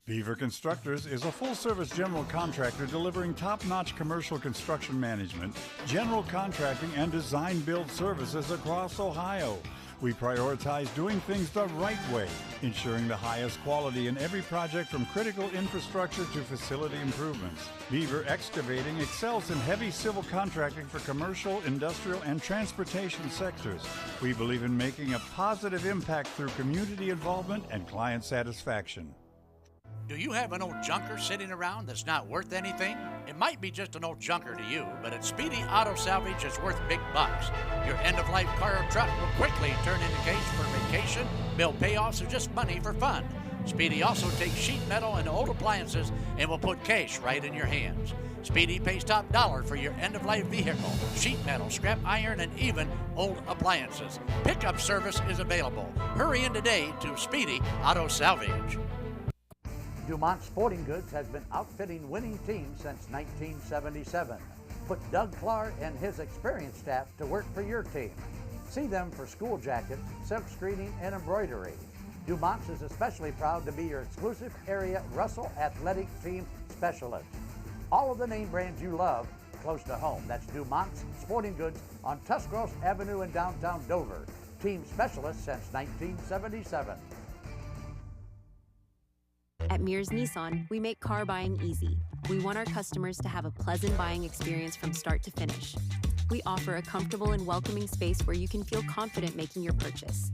Beaver Constructors is a full-service general contractor delivering top-notch commercial construction management, general contracting, and design-build services across Ohio. We prioritize doing things the right way, ensuring the highest quality in every project from critical infrastructure to facility improvements. Beaver Excavating excels in heavy civil contracting for commercial, industrial, and transportation sectors. We believe in making a positive impact through community involvement and client satisfaction. Do you have an old junker sitting around that's not worth anything? It might be just an old junker to you, but at Speedy Auto Salvage, it's worth big bucks. Your end-of-life car or truck will quickly turn into cash for vacation, bill payoffs, or just money for fun. Speedy also takes sheet metal and old appliances and will put cash right in your hands. Speedy pays top dollar for your end-of-life vehicle, sheet metal, scrap iron, and even old appliances. Pickup service is available. Hurry in today to Speedy Auto Salvage. Dumont Sporting Goods has been outfitting winning teams since 1977. Put Doug Clark and his experienced staff to work for your team. See them for school jackets, silk screening, and embroidery. Dumont's is especially proud to be your exclusive area Russell Athletic Team Specialist. All of the name brands you love close to home. That's Dumont's Sporting Goods on Tuscarawas Avenue in downtown Dover. Team Specialist since 1977. At Mears Nissan, we make car buying easy. We want our customers to have a pleasant buying experience from start to finish. We offer a comfortable and welcoming space where you can feel confident making your purchase.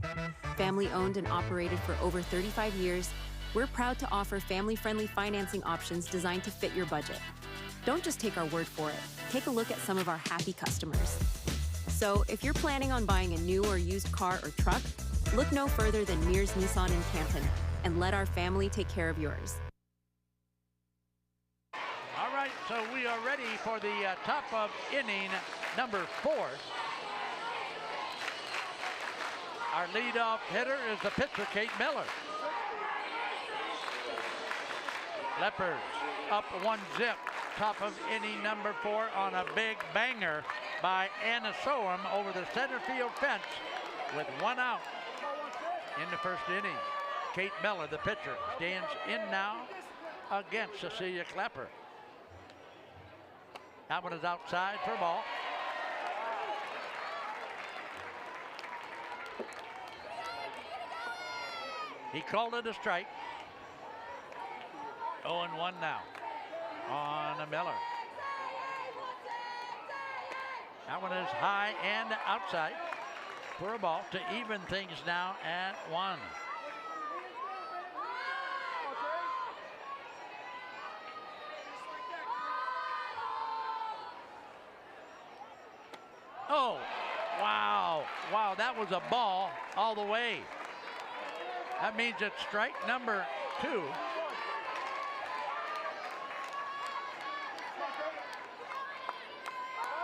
Family owned and operated for over 35 years, we're proud to offer family-friendly financing options designed to fit your budget. Don't just take our word for it. Take a look at some of our happy customers. So if you're planning on buying a new or used car or truck, look no further than Mears Nissan in Canton, and let our family take care of yours. so we are ready for the top of inning number 4. Our leadoff hitter is the pitcher, Kate Miller. Leopards up 1-0. Top of inning number 4 on a big banger by Anna Soham over the center field fence with 1 out in the first inning. Kate Miller, the pitcher, stands in now against Cecilia Clapper. That one is outside for a ball. He called it a strike. 0-1 now on Miller. That one is high and outside for a ball to even things now at 1. Oh, wow. Wow, that was a ball all the way. That means it's strike number 2.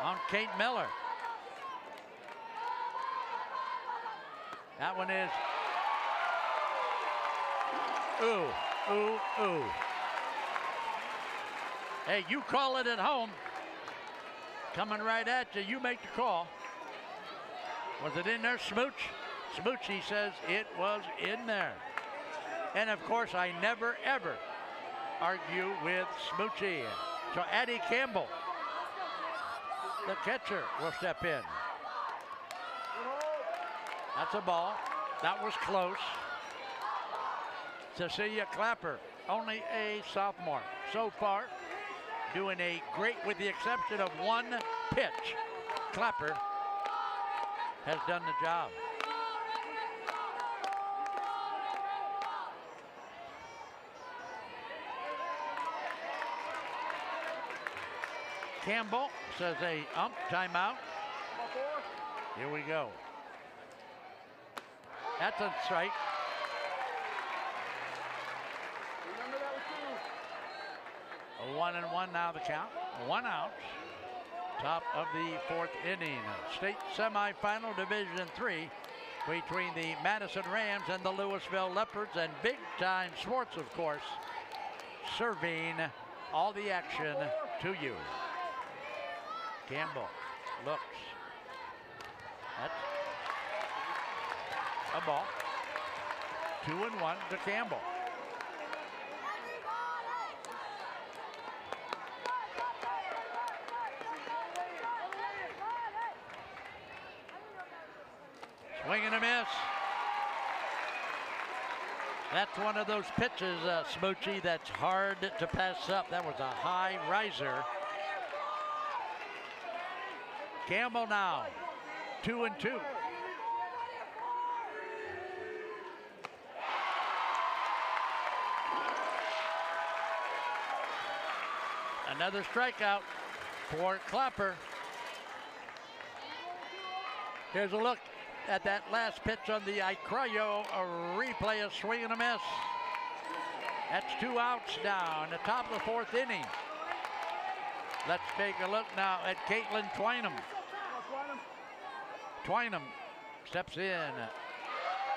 On Kate Miller. That one is ooh. Hey, you call it at home. Coming right at you, you make the call. Was it in there, Smooch? Smoochie says it was in there. And of course, I never ever argue with Smoochie. So Addie Campbell, the catcher, will step in. That's a ball. That was close. Cecilia Clapper, only a sophomore. So far, doing a great, with the exception of 1 pitch. Clapper has done the job. Campbell says a timeout. Here we go. That's a strike. A 1-1 now the count. 1 out. Top of the 4th inning. State semifinal Division III between the Madison Rams and the Louisville Leopards, and big time sports, of course, serving all the action to you. Campbell looks. That's a ball. 2-1 to Campbell. Swing and a miss. That's one of those pitches, Smoochie, that's hard to pass up. That was a high riser. Campbell now, 2-2. Another strikeout for Clapper. Here's a look at that last pitch on the Icrayo, a replay of swing and a miss. That's 2 outs now in the top of the 4th inning. Let's take a look now at Caitlin Twynham. Twynham steps in,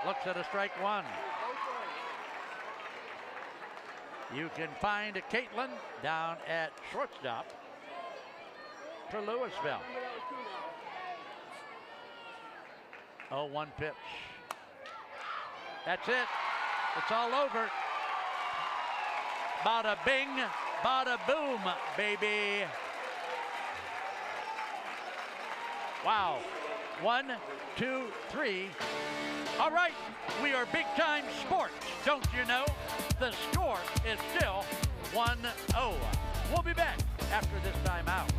looks at a strike 1. You can find Caitlin down at shortstop for Louisville. 0-1 pitch. That's it. It's all over. Bada bing, bada boom, baby. Wow. 1, 2, 3. All right, we are big time sports, don't you know? The score is still 1-0. We'll be back after this timeout.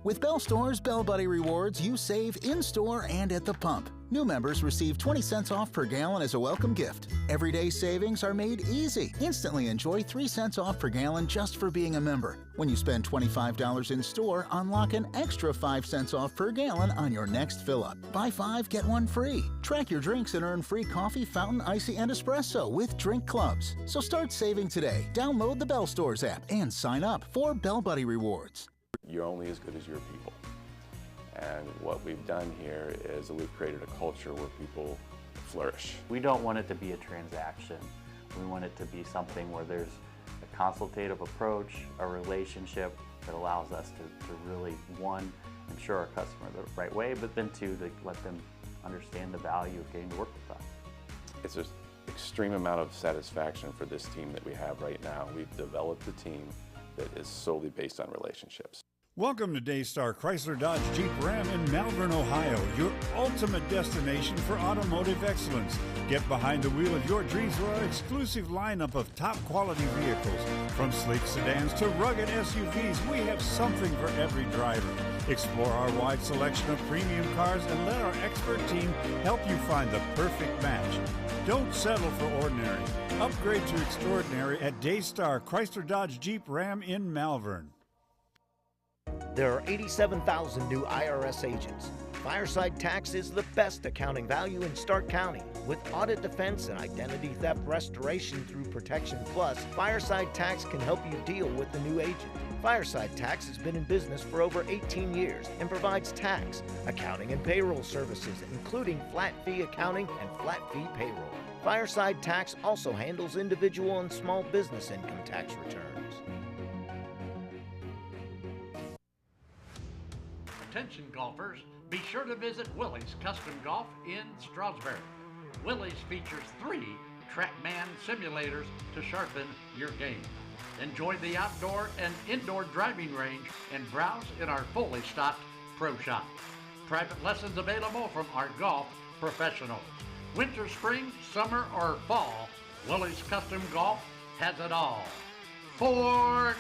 With Bell Store's Bell Buddy Rewards, you save in-store and at the pump. New members receive 20 cents off per gallon as a welcome gift. Everyday savings are made easy. Instantly enjoy 3 cents off per gallon just for being a member. When you spend $25 in store, unlock an extra 5 cents off per gallon on your next fill-up. Buy 5, get 1 free. Track your drinks and earn free coffee, fountain, icy, and espresso with drink clubs. So start saving today. Download the Bell Stores app and sign up for Bell Buddy Rewards. You're only as good as your people. And what we've done here is that we've created a culture where people flourish. We don't want it to be a transaction. We want it to be something where there's a consultative approach, a relationship that allows us to really, one, ensure our customer the right way, but then two, to let them understand the value of getting to work with us. It's an extreme amount of satisfaction for this team that we have right now. We've developed a team that is solely based on relationships. Welcome to Daystar Chrysler Dodge Jeep Ram in Malvern, Ohio, your ultimate destination for automotive excellence. Get behind the wheel of your dreams with our exclusive lineup of top quality vehicles. From sleek sedans to rugged SUVs, we have something for every driver. Explore our wide selection of premium cars and let our expert team help you find the perfect match. Don't settle for ordinary. Upgrade to extraordinary at Daystar Chrysler Dodge Jeep Ram in Malvern. There are 87,000 new IRS agents. Fireside Tax is the best accounting value in Stark County. With audit defense and identity theft restoration through Protection Plus, Fireside Tax can help you deal with the new agent. Fireside Tax has been in business for over 18 years and provides tax, accounting, and payroll services, including flat fee accounting and flat fee payroll. Fireside Tax also handles individual and small business income tax returns. Attention golfers, be sure to visit Willie's Custom Golf in Strasburg. Willie's features 3 TrackMan simulators to sharpen your game. Enjoy the outdoor and indoor driving range and browse in our fully stocked pro shop. Private lessons available from our golf professionals. Winter, spring, summer, or fall, Willie's Custom Golf has it all. For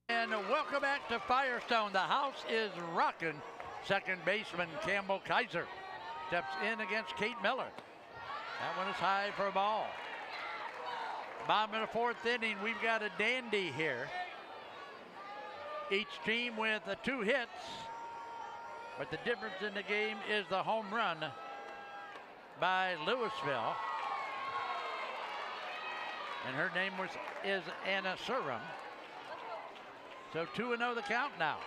And welcome back to Firestone. The house is rocking. Second baseman Campbell Kaiser steps in against Kate Miller. That one is high for a ball. Bottom of the 4th inning, we've got a dandy here. Each team with 2 hits, but the difference in the game is the home run by Louisville. And her name is Anna Surum. So 2-0 the count now.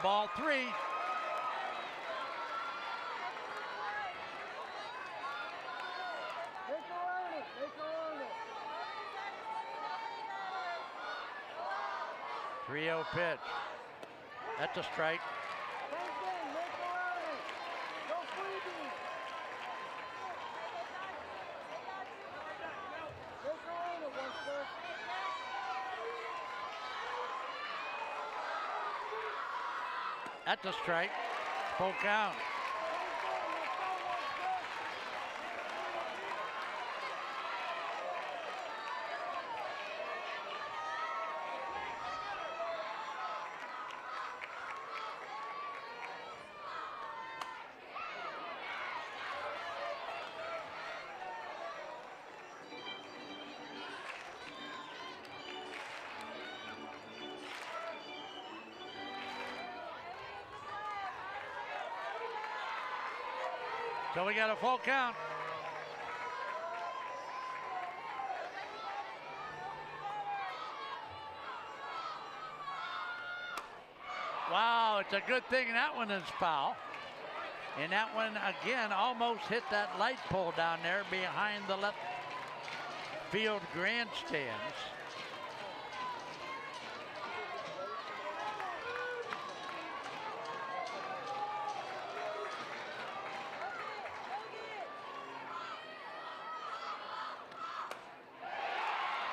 Ball 3. Three-0 pitch. That's a strike. That's a strike. Full count. So we got a full count. Wow, it's a good thing that one is foul. And that one, again, almost hit that light pole down there behind the left field grandstands.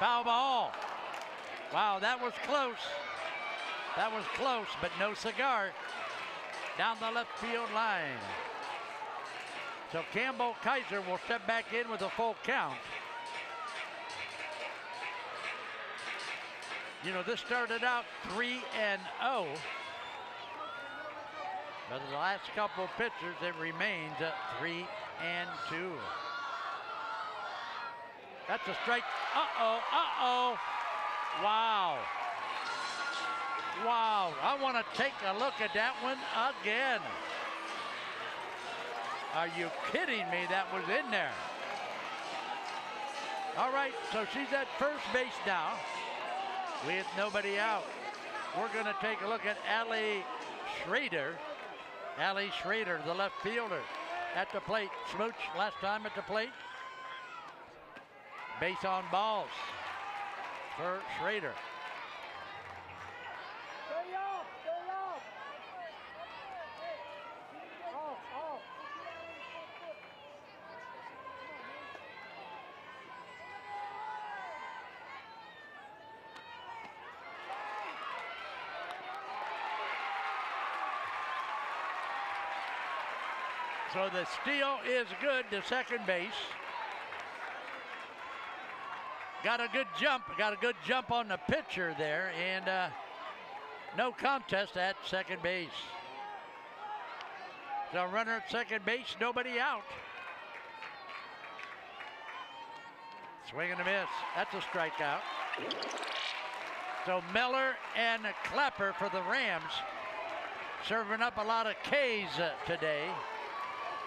Foul ball. Wow, that was close. That was close, but no cigar. down the left field line. So Campbell Kaiser will step back in with a full count. You know, this started out 3-0. But the last couple pitchers, it remains at 3-2. That's a strike. Uh-oh. Wow. Wow. I want to take a look at that one again. Are you kidding me? That was in there. All right, so she's at first base now with nobody out. We're going to take a look at Allie Schrader. Allie Schrader, the left fielder, at the plate. Smooch last time at the plate. Base on balls for Schrader. So the steal is good to second base. Got a good jump on the pitcher there, and no contest at second base. So runner at second base, nobody out. Swing and a miss. That's a strikeout. So Miller and Clapper for the Rams, serving up a lot of Ks today.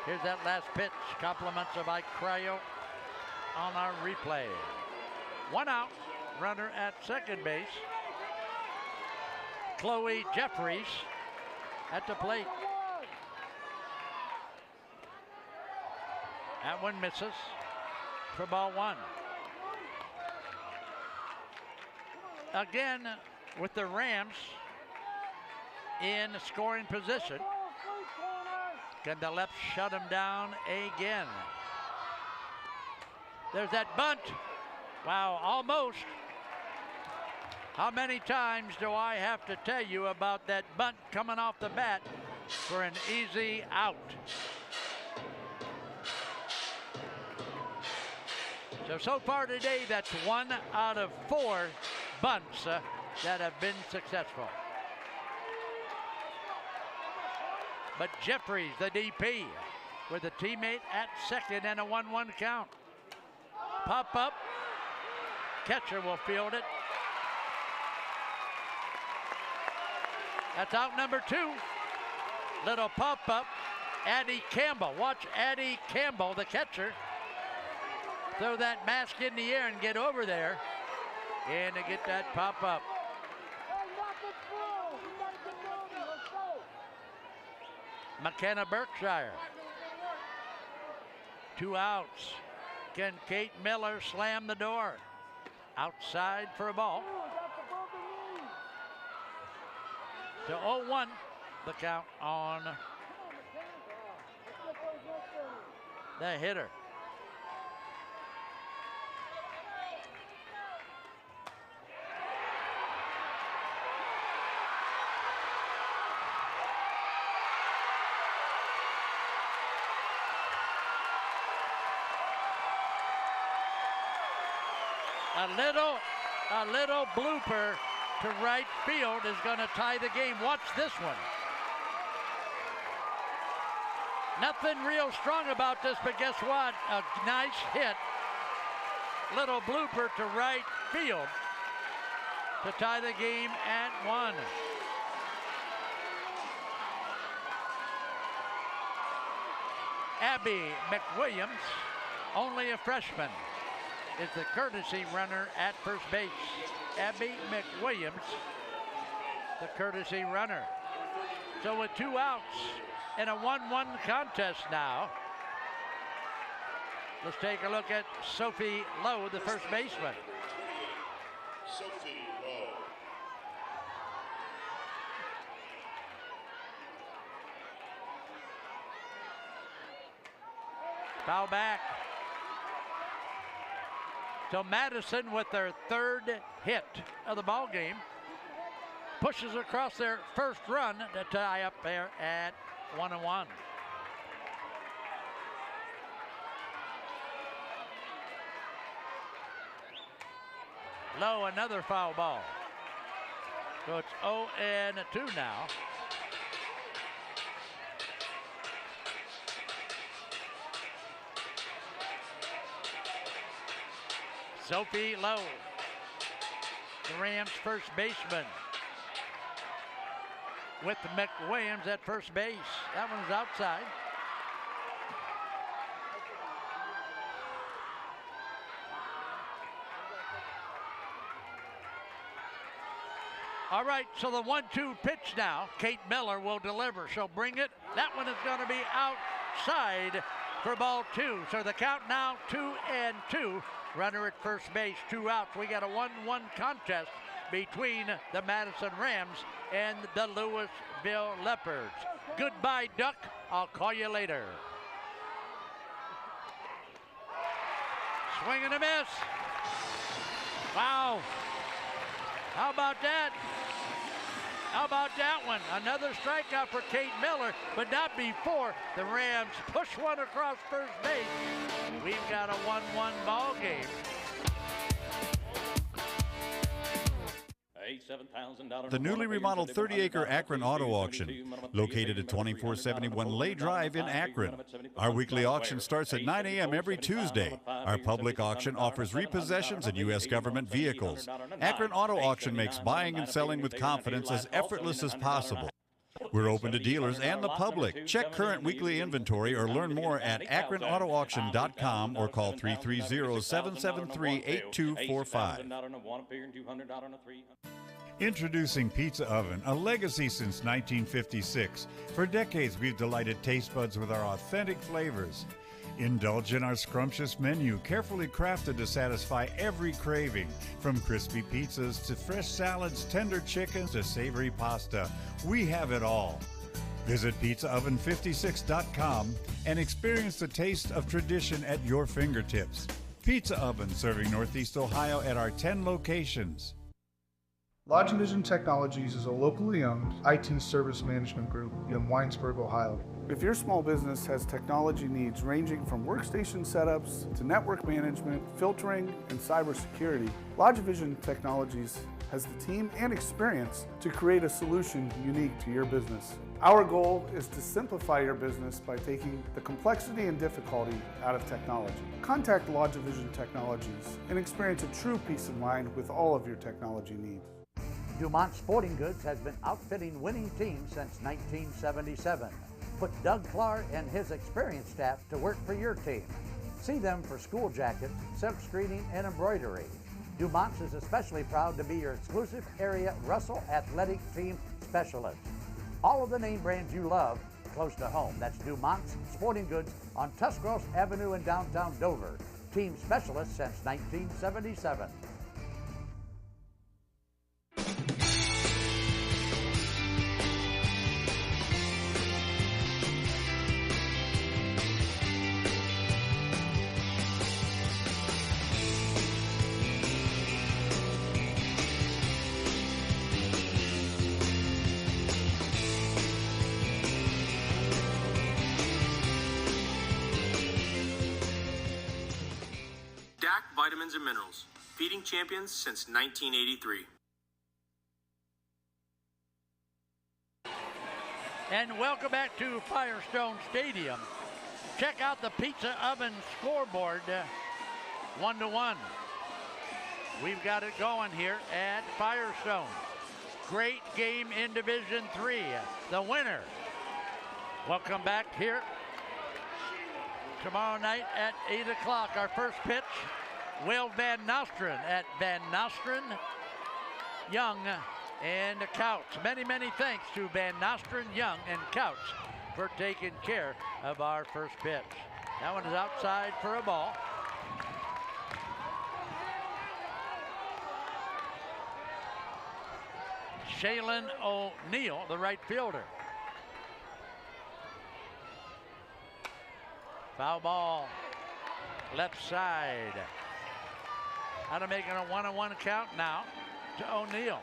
Here's that last pitch. Compliments of Ike Cryo on our replay. One out, runner at second base. Chloe Jeffries at the plate. That one misses for ball one. Again, with the Rams in scoring position. Can the left shut him down again? There's that bunt. Wow, almost. How many times do I have to tell you about that bunt coming off the bat for an easy out? So far today, that's 1 out of 4 bunts that have been successful. But Jeffries, the DP, with a teammate at second and a 1-1 count. Pop up. Catcher will field it. That's out number 2. Little pop up. Addie Campbell. Watch Addie Campbell, the catcher, throw that mask in the air and get over there and to get that pop up. McKenna Berkshire. 2 outs. Can Kate Miller slam the door? Outside for a ball. To 0-1, the count on the hitter. A little blooper to right field is going to tie the game. Watch this one. Nothing real strong about this, but guess what? A nice hit. Little blooper to right field to tie the game at 1. Abby McWilliams, only a freshman, is the courtesy runner at first base. Abby McWilliams, the courtesy runner. So with 2 outs and a 1-1 contest now, let's take a look at Sophie Lowe, the first baseman. Sophie Lowe. Foul back. So Madison with their 3rd hit of the ball game. pushes across their first run to tie up there at 1-1. Low, another foul ball. So it's 0-2 now. Sophie Lowe, the Rams' first baseman, with McWilliams at first base. That one's outside. All right, so the 1-2 pitch now. Kate Miller will deliver. She'll bring it. That one is going to be outside for ball 2. So the count now 2-2. Runner at first base, 2 outs. We got a 1-1 contest between the Madison Rams and the Louisville Leopards. Goodbye, Duck. I'll call you later. Swing and a miss. Wow. How about that? How about that one? Another strikeout for Kate Miller, but not before the Rams push one across first base. We've got a 1-1 ball game. The newly remodeled 30-acre Akron Auto Auction, located at 2471 Lay Drive in Akron. Our weekly auction starts at 9 a.m. every Tuesday. Our public auction offers repossessions and U.S. government vehicles. Akron Auto Auction makes buying and selling with confidence as effortless as possible. We're open to dealers and the public. Check current weekly inventory or learn more at akronautauction.com or call 330-773-8245. Introducing Pizza Oven, a legacy since 1956. For decades, we've delighted taste buds with our authentic flavors. Indulge in our scrumptious menu, carefully crafted to satisfy every craving. From crispy pizzas to fresh salads, tender chickens to savory pasta, we have it all. Visit pizzaoven56.com and experience the taste of tradition at your fingertips. Pizza Oven, serving Northeast Ohio at our 10 locations. LodgeVision Technologies is a locally owned IT service management group in Winesburg, Ohio. If your small business has technology needs ranging from workstation setups to network management, filtering, and cybersecurity, LodgeVision Technologies has the team and experience to create a solution unique to your business. Our goal is to simplify your business by taking the complexity and difficulty out of technology. Contact LodgeVision Technologies and experience a true peace of mind with all of your technology needs. Dumont Sporting Goods has been outfitting winning teams since 1977. Put Doug Clark and his experienced staff to work for your team. See them for school jackets, silk screening, and embroidery. Dumont's is especially proud to be your exclusive area Russell Athletic Team Specialist. All of the name brands you love close to home. That's Dumont's Sporting Goods on Tuscarawas Avenue in downtown Dover. Team specialist since 1977. Vitamins and minerals, feeding champions since 1983. And welcome back to Firestone Stadium. Check out the Pizza Oven scoreboard, 1-1. We've got it going here at Firestone. Great game in Division 3. The winner will come back here tomorrow night at 8 o'clock. Our first pitch, Will Van Nostrand at Van Nostrand, Young, and Couch. Many, many thanks to Van Nostrand, Young, and Couch for taking care of our first pitch. That one is outside for a ball. Shaylin O'Neal, the right fielder. Foul ball, left side. How to make it a 1-1 count now to O'Neal.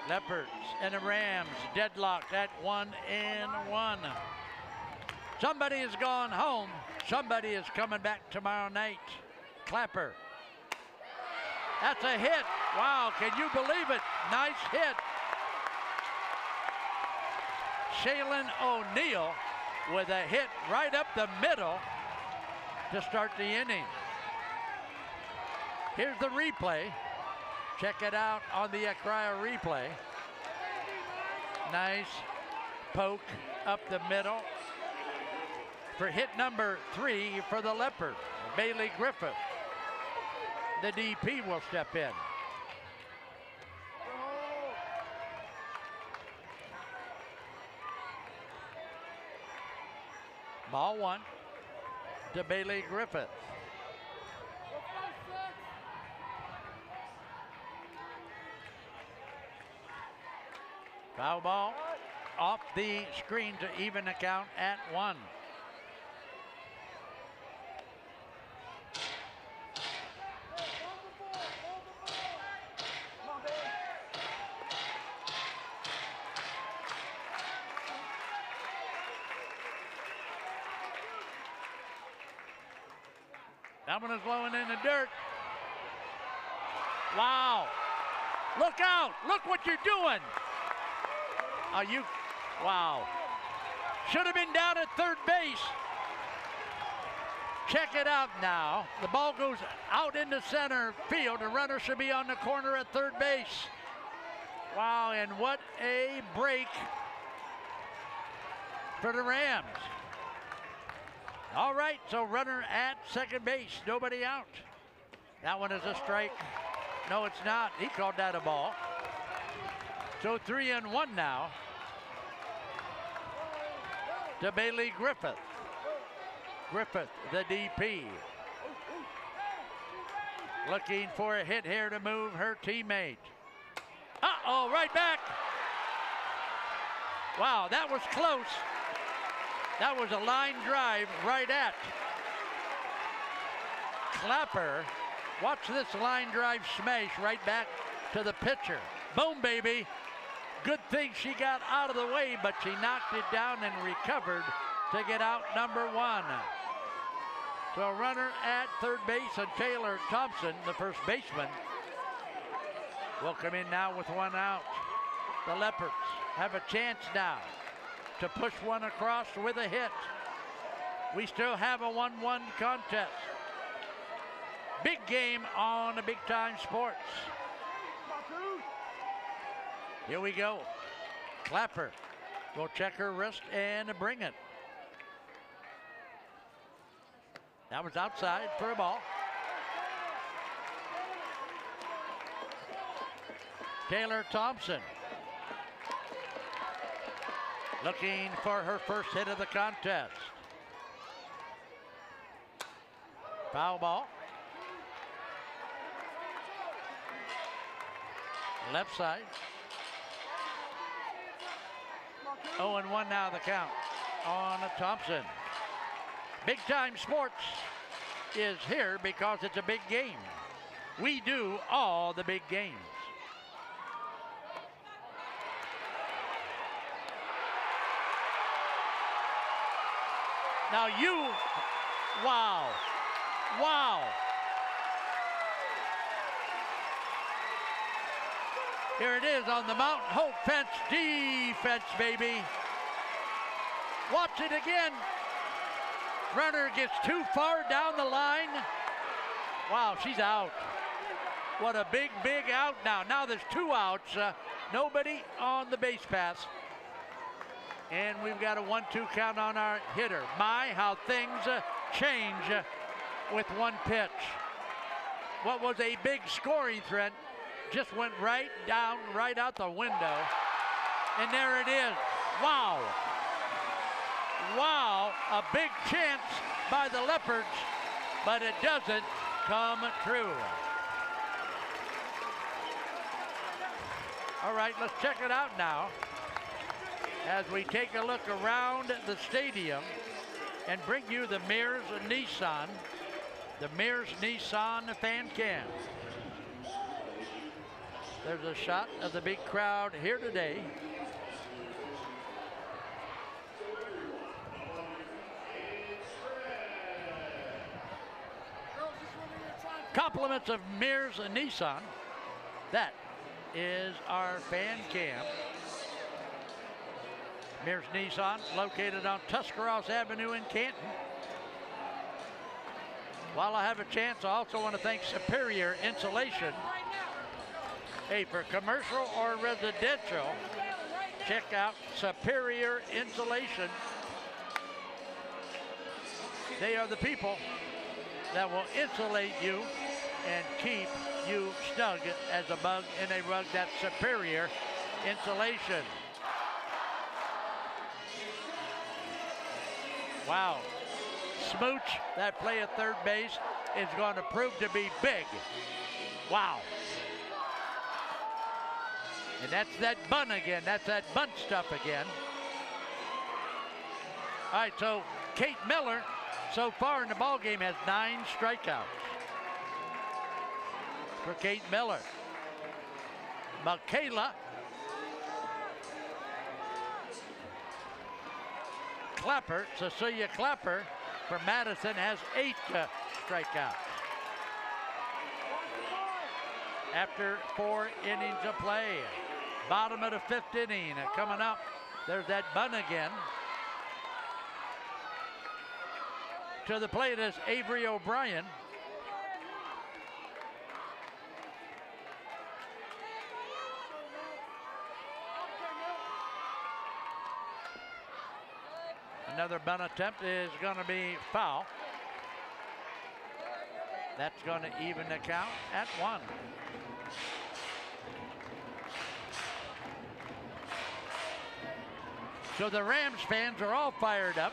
Leopards and the Rams deadlocked at 1-1. Somebody has gone home. Somebody is coming back tomorrow night. Clapper. That's a hit. Wow, can you believe it? Nice hit. Shaylin O'Neal with a hit right up the middle to start the inning. Here's the replay. Check it out on the Acria replay. Nice poke up the middle for hit number 3 for the Leopard. Bailey Griffith. The DP will step in. Ball 1 to Bailey Griffith. Foul ball off the screen to even the count at 1. That one is blowing in the dirt. Wow. Look out. Look what you're doing. Wow. Should have been down at third base. Check it out now. The ball goes out into center field. The runner should be on the corner at third base. Wow, and what a break for the Rams. All right, so runner at second base, nobody out. That one is a strike. No, it's not. He called that a ball. So 3-1 now to Bailey Griffith. Griffith, the DP. Looking for a hit here to move her teammate. Uh-oh, right back. Wow, that was close. That was a line drive right at Clapper. Watch this line drive smash right back to the pitcher. Boom, baby. Good thing she got out of the way, but she knocked it down and recovered to get out number 1. So a runner at third base, and Taylor Thompson, the first baseman, will come in now with 1 out. The Leopards have a chance now to push one across with a hit. We still have a 1-1 contest. Big game on the Big Time Sports. Here we go. Clapper will check her wrist and bring it. That was outside for a ball. Taylor Thompson looking for her first hit of the contest. Foul ball. Left side. 0-1 now the count on Thompson. Big Time Sports is here because it's a big game. We do all the big games. Now wow. Here it is on the Mountain Hope fence defense, baby. Watch it again. Runner gets too far down the line. Wow, she's out. What a big out now. Now there's 2 outs. Nobody on the base pass. And we've got a 1-2 count on our hitter. My, how things change with 1 pitch. What was a big scoring threat just went right down, right out the window. And there it is. Wow. Wow, a big chance by the Leopards, but it doesn't come true. All right, let's check it out now as we take a look around the stadium and bring you the Mears Nissan fan cam. There's a shot of the big crowd here today. Compliments of Mears and Nissan. That is our fan cam. Mears Nissan, located on Tuscarawas Avenue in Canton. While I have a chance, I also want to thank Superior Insulation. Hey, for commercial or residential, check out Superior Insulation. They are the people that will insulate you and keep you snug as a bug in a rug. That's Superior Insulation. Wow. Smooch, that play at third base, is going to prove to be big. Wow. And that's that bunt again. That's that bunt stuff again. All right, so Kate Miller, so far in the ball game, has 9 strikeouts. For Kate Miller. Michaela Clapper, Cecilia Clapper from Madison, has 8 strikeouts. After 4 innings of play. Bottom of the 5th inning coming up. There's that bunt again. To the plate is Avery O'Brien. Another bunt attempt is going to be foul. That's going to even the count at 1. So the Rams fans are all fired up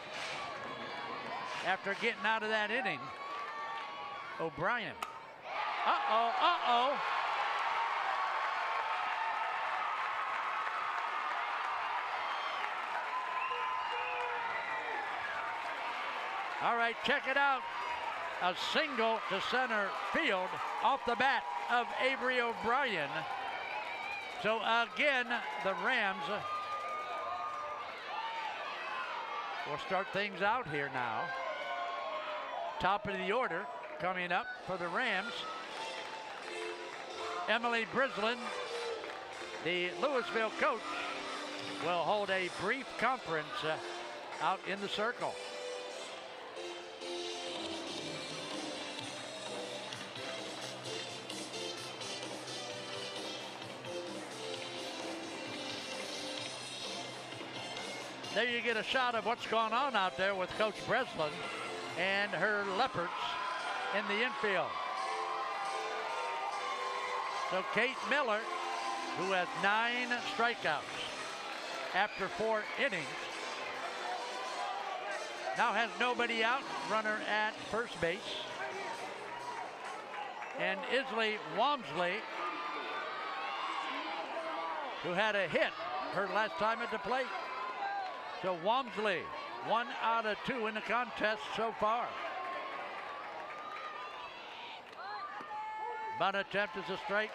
after getting out of that inning. O'Brien. Uh-oh, uh-oh. All right, check it out. A single to center field off the bat of Avery O'Brien. So again, the Rams will start things out here now. Top of the order coming up for the Rams. Emily Brislin, the Louisville coach, will hold a brief conference out in the circle. There you get a shot of what's going on out there with Coach Breslin and her Leopards in the infield. So Kate Miller, who has 9 strikeouts after 4 innings, now has nobody out, runner at first base. And Isley Walmsley, who had a hit her last time at the plate. So Walmsley, 1 out of 2 in the contest so far. Bunt attempt is a strike.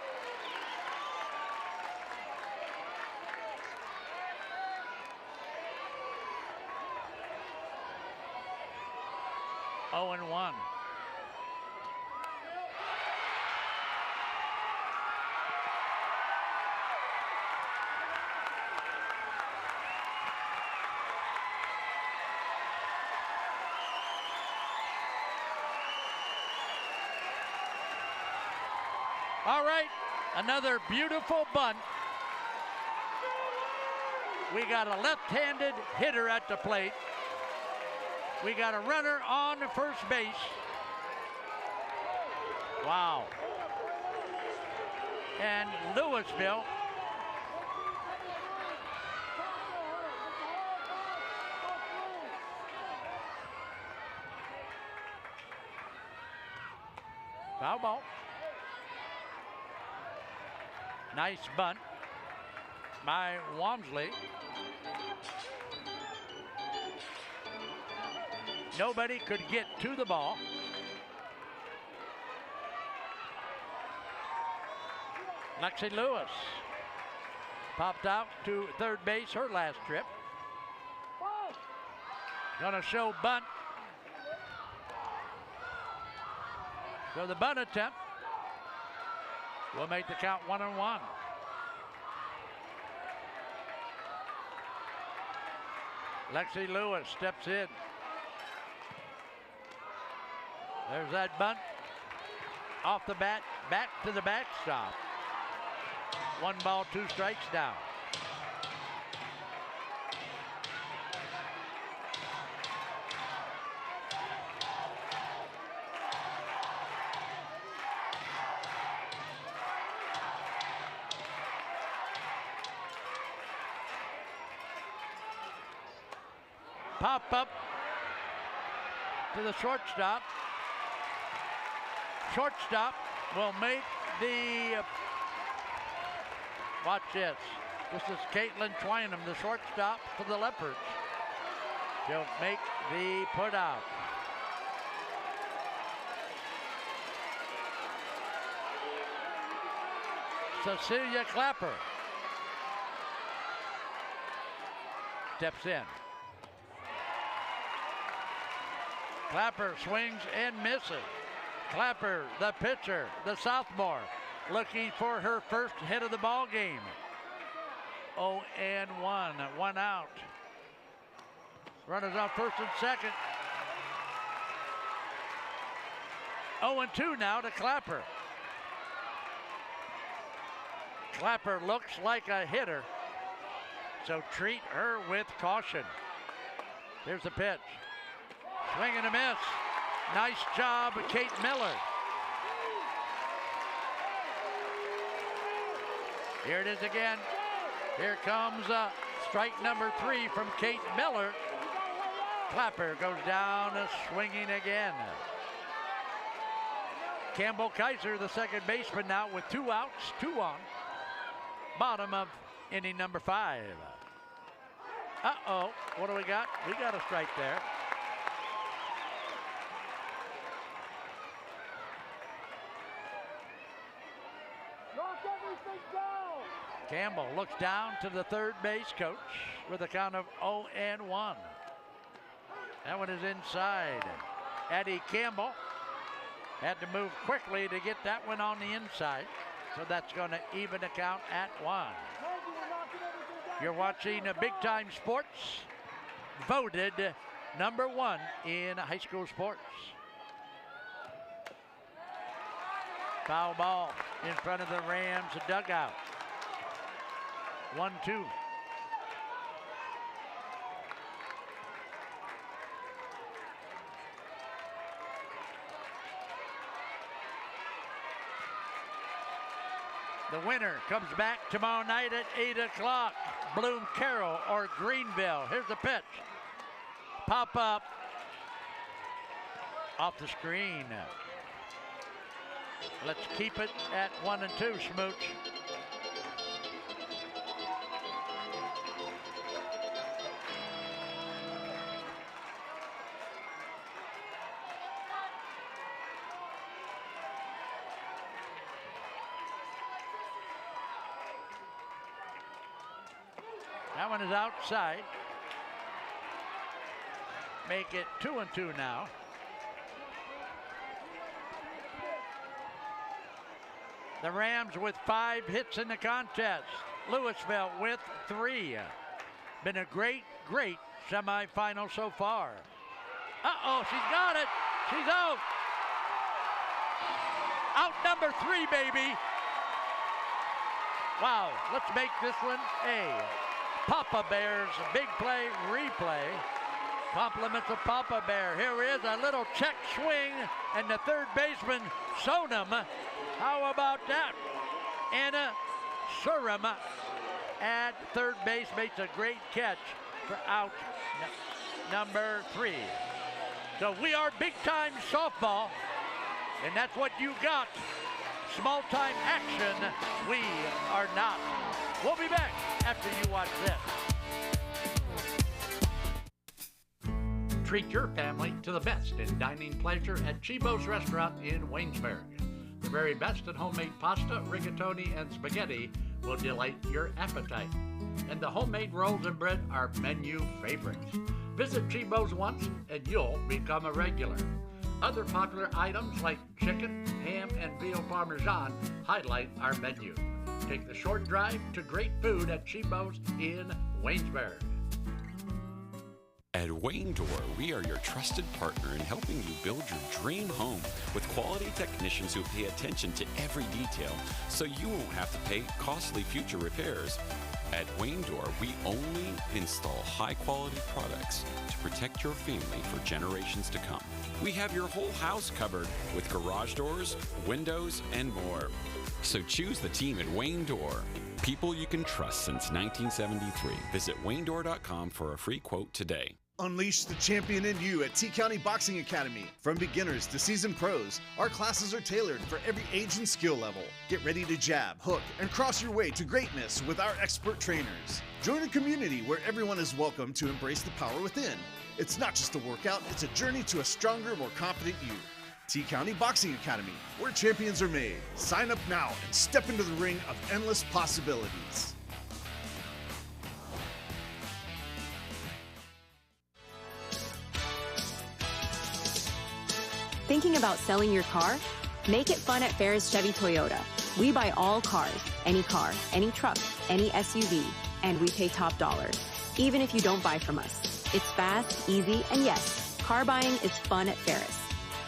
Oh, and 1. All right, another beautiful bunt. We got a left-handed hitter at the plate. We got a runner on the first base. Wow. And Louisville foul ball. Nice bunt by Walmsley. Nobody could get to the ball. Lexi Lewis popped out to third base her last trip. Gonna show bunt. So the bunt attempt will make the count 1-1. Lexi Lewis steps in. There's that bunt. Off the bat, back to the backstop. 1 ball, 2 strikes down. Pop up to the shortstop. Shortstop will make the, watch this. This is Caitlin Twynham, the shortstop for the Leopards. She'll make the put out. Cecilia Clapper steps in. Clapper swings and misses. Clapper, the pitcher, the sophomore, looking for her first hit of the ball game. 0-1, 1 out. Runners on first and second. 0-2 now to Clapper. Clapper looks like a hitter, so treat her with caution. Here's the pitch. Swing and a miss. Nice job, Kate Miller. Here it is again. Here comes strike number 3 from Kate Miller. Clapper goes down swinging again. Campbell Kaiser, the second baseman, now with 2 outs, 2 on. Bottom of inning number 5. Uh-oh, what do we got? We got a strike there. Campbell looks down to the third base coach with a count of 0-1. That one is inside. Addie Campbell had to move quickly to get that one on the inside. So that's going to even the count at 1. You're watching Big Time Sports, voted number 1 in high school sports. Foul ball in front of the Rams dugout. 1-2. The winner comes back tomorrow night at 8 o'clock. Bloom Carroll or Greenville. Here's the pitch. Pop up off the screen. Let's keep it at 1-2, Smooch. That one is outside. Make it 2-2 now. The Rams with 5 hits in the contest. Louisville with 3. Been a great, great semifinal so far. Uh-oh, she's got it. She's out. Out number 3, baby. Wow, let's make this one a Papa Bears big play replay. Compliments of Papa Bear. Here is a little check swing, and the third baseman, Sonam. How about that? Anna Suram at third base makes a great catch for out number 3. So we are big time softball, and that's what you got. Small time action, we are not. We'll be back after you watch this. Treat your family to the best in dining pleasure at Chibo's Restaurant in Waynesburg. The very best in homemade pasta, rigatoni, and spaghetti will delight your appetite. And the homemade rolls and bread are menu favorites. Visit Chibo's once and you'll become a regular. Other popular items like chicken, ham, and veal parmesan highlight our menu. Take the short drive to great food at Chibo's in Waynesburg. At Wayne Door, we are your trusted partner in helping you build your dream home with quality technicians who pay attention to every detail so you won't have to pay costly future repairs. At Wayne Door, we only install high-quality products to protect your family for generations to come. We have your whole house covered with garage doors, windows, and more. So choose the team at Wayne Door. People you can trust since 1973. Visit waynedoor.com for a free quote today. Unleash the champion in you at T-County Boxing Academy. From beginners to seasoned pros, our classes are tailored for every age and skill level. Get ready to jab, hook, and cross your way to greatness with our expert trainers. Join a community where everyone is welcome to embrace the power within. It's not just a workout, it's a journey to a stronger, more confident you. T-County Boxing Academy, where champions are made. Sign up now and step into the ring of endless possibilities. Thinking about selling your car? Make it fun at Ferris Chevy Toyota. We buy all cars, any truck, any SUV, and we pay top dollar, even if you don't buy from us. It's fast, easy, and yes, car buying is fun at Ferris.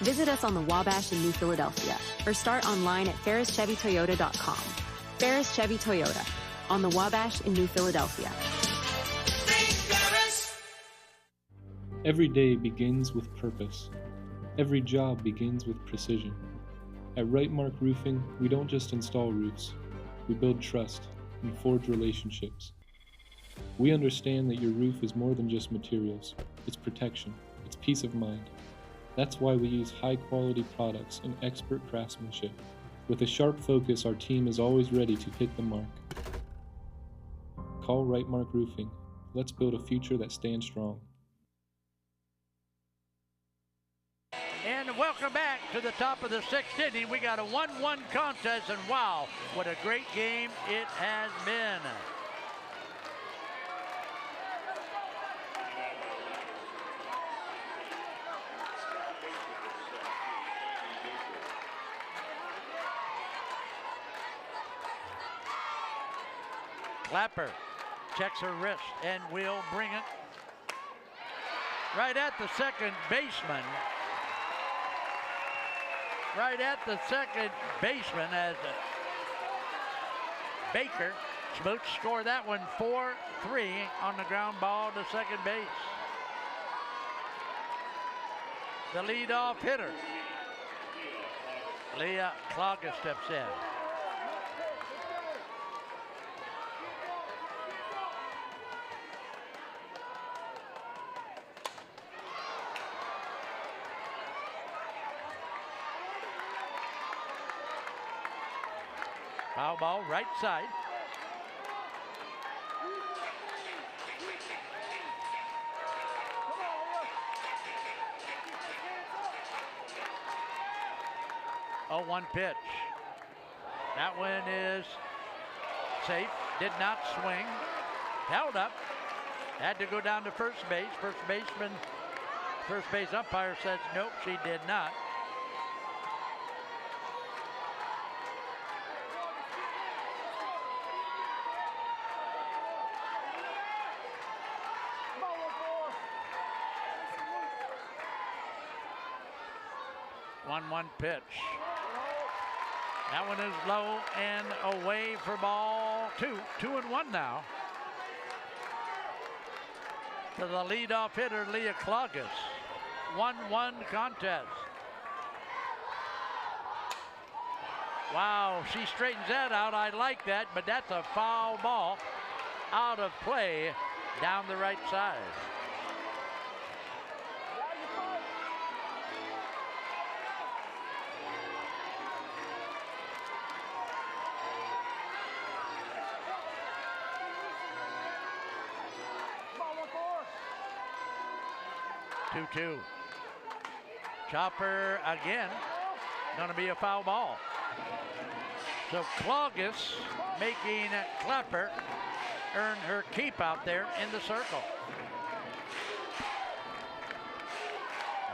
Visit us on the Wabash in New Philadelphia or start online at ferrischevitoyota.com. Ferris Chevy Toyota on the Wabash in New Philadelphia. Every day begins with purpose. Every job begins with precision. At Rightmark Roofing, we don't just install roofs. We build trust and forge relationships. We understand that your roof is more than just materials. It's protection. It's peace of mind. That's why we use high-quality products and expert craftsmanship. With a sharp focus, our team is always ready to hit the mark. Call Rightmark Roofing. Let's build a future that stands strong. And welcome back to the top of the sixth inning. We got a 1-1 contest, and wow, what a great game it has been. Clapper checks her wrist and will bring it right at the second baseman. Right at the second baseman as Baker Smooch scored that one 4-3 on the ground ball to second base. The leadoff hitter, Leah Clogger, steps in. Foul ball, right side. Oh, 1 pitch. That one is safe. Did not swing. Held up. Had to go down to first base. First base umpire says nope, she did not. One pitch. That one is low and away for ball 2. 2-1 now. To the leadoff hitter, Leah Cloggis. 1-1 contest. Wow, she straightens that out. I like that, but that's a foul ball out of play down the right side. Chopper again. Going to be a foul ball. So Clogus making Clapper earn her keep out there in the circle.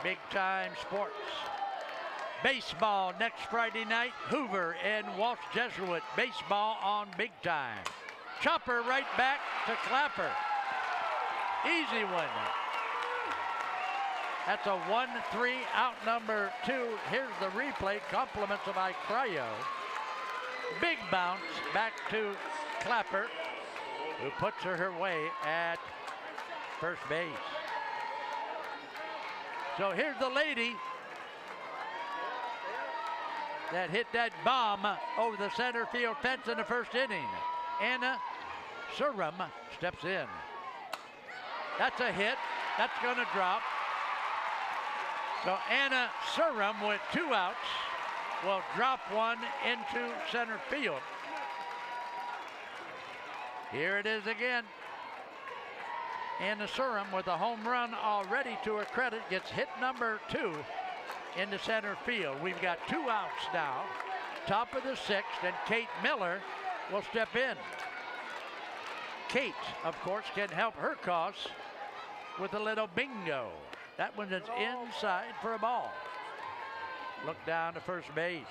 Big time sports. Baseball next Friday night. Hoover and Walsh Jesuit. Baseball on Big Time. Chopper right back to Clapper. Easy one. That's a 1-3 out number 2. Here's the replay. Compliments of Cryo. Big bounce back to Clapper, who puts her way at first base. So here's the lady that hit that bomb over the center field fence in the first inning. Anna Surum steps in. That's a hit. That's going to drop. So Anna Surum with 2 outs will drop one into center field. Here it is again. Anna Surum with a home run already to her credit gets hit number 2 into center field. We've got 2 outs now. Top of the 6th, and Kate Miller will step in. Kate, of course, can help her cause with a little bingo. That one is inside for a ball. Look down to first base.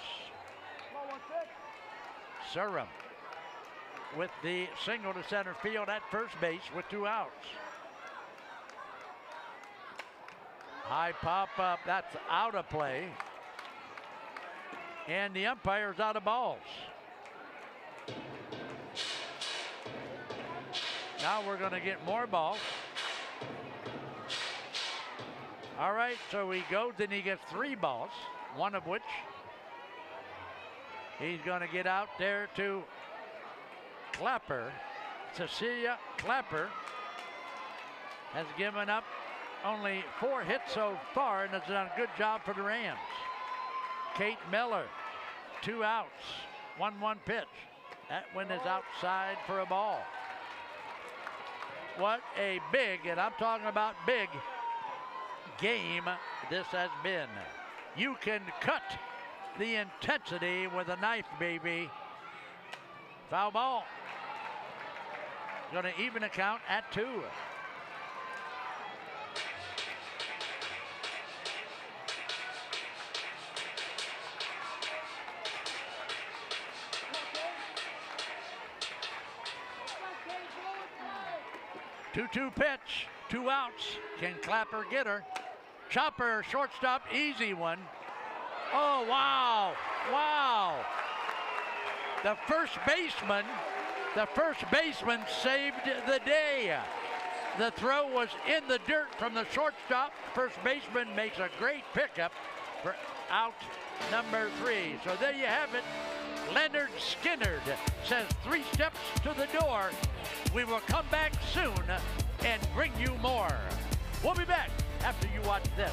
Surum with the single to center field at first base with 2 outs. High pop up, that's out of play. And the umpire's out of balls. Now we're going to get more balls. All right, so he goes and he gets 3 balls, one of which he's going to get out there to Clapper. Cecilia Clapper has given up only 4 hits so far and has done a good job for the Rams. Kate Miller, 2 outs, 1-1 pitch. That one is outside for a ball. What a big, and I'm talking about big, game this has been. You can cut the intensity with a knife, baby. Foul ball. Going to even the count at 2. Two pitch, 2 outs. Can Clapper get her? Chopper, shortstop, easy one. Oh, wow, wow. The first baseman saved the day. The throw was in the dirt from the shortstop. First baseman makes a great pickup for out number 3. So there you have it. Leonard Skinnard says 3 steps to the door. We will come back soon and bring you more. We'll be back after you watch this.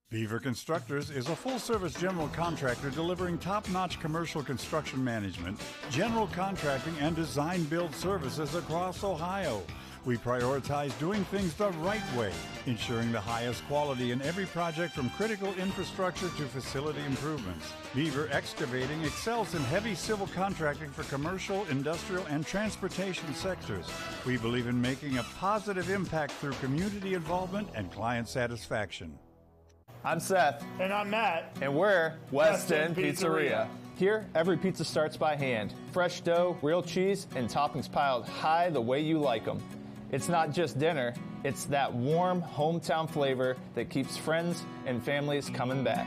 Beaver Constructors is a full-service general contractor delivering top-notch commercial construction management, general contracting, and design-build services across Ohio. We prioritize doing things the right way, ensuring the highest quality in every project from critical infrastructure to facility improvements. Beaver Excavating excels in heavy civil contracting for commercial, industrial, and transportation sectors. We believe in making a positive impact through community involvement and client satisfaction. I'm Seth. And I'm Matt. And we're West End Pizzeria. Here, every pizza starts by hand. Fresh dough, real cheese, and toppings piled high the way you like them. It's not just dinner, it's that warm hometown flavor that keeps friends and families coming back.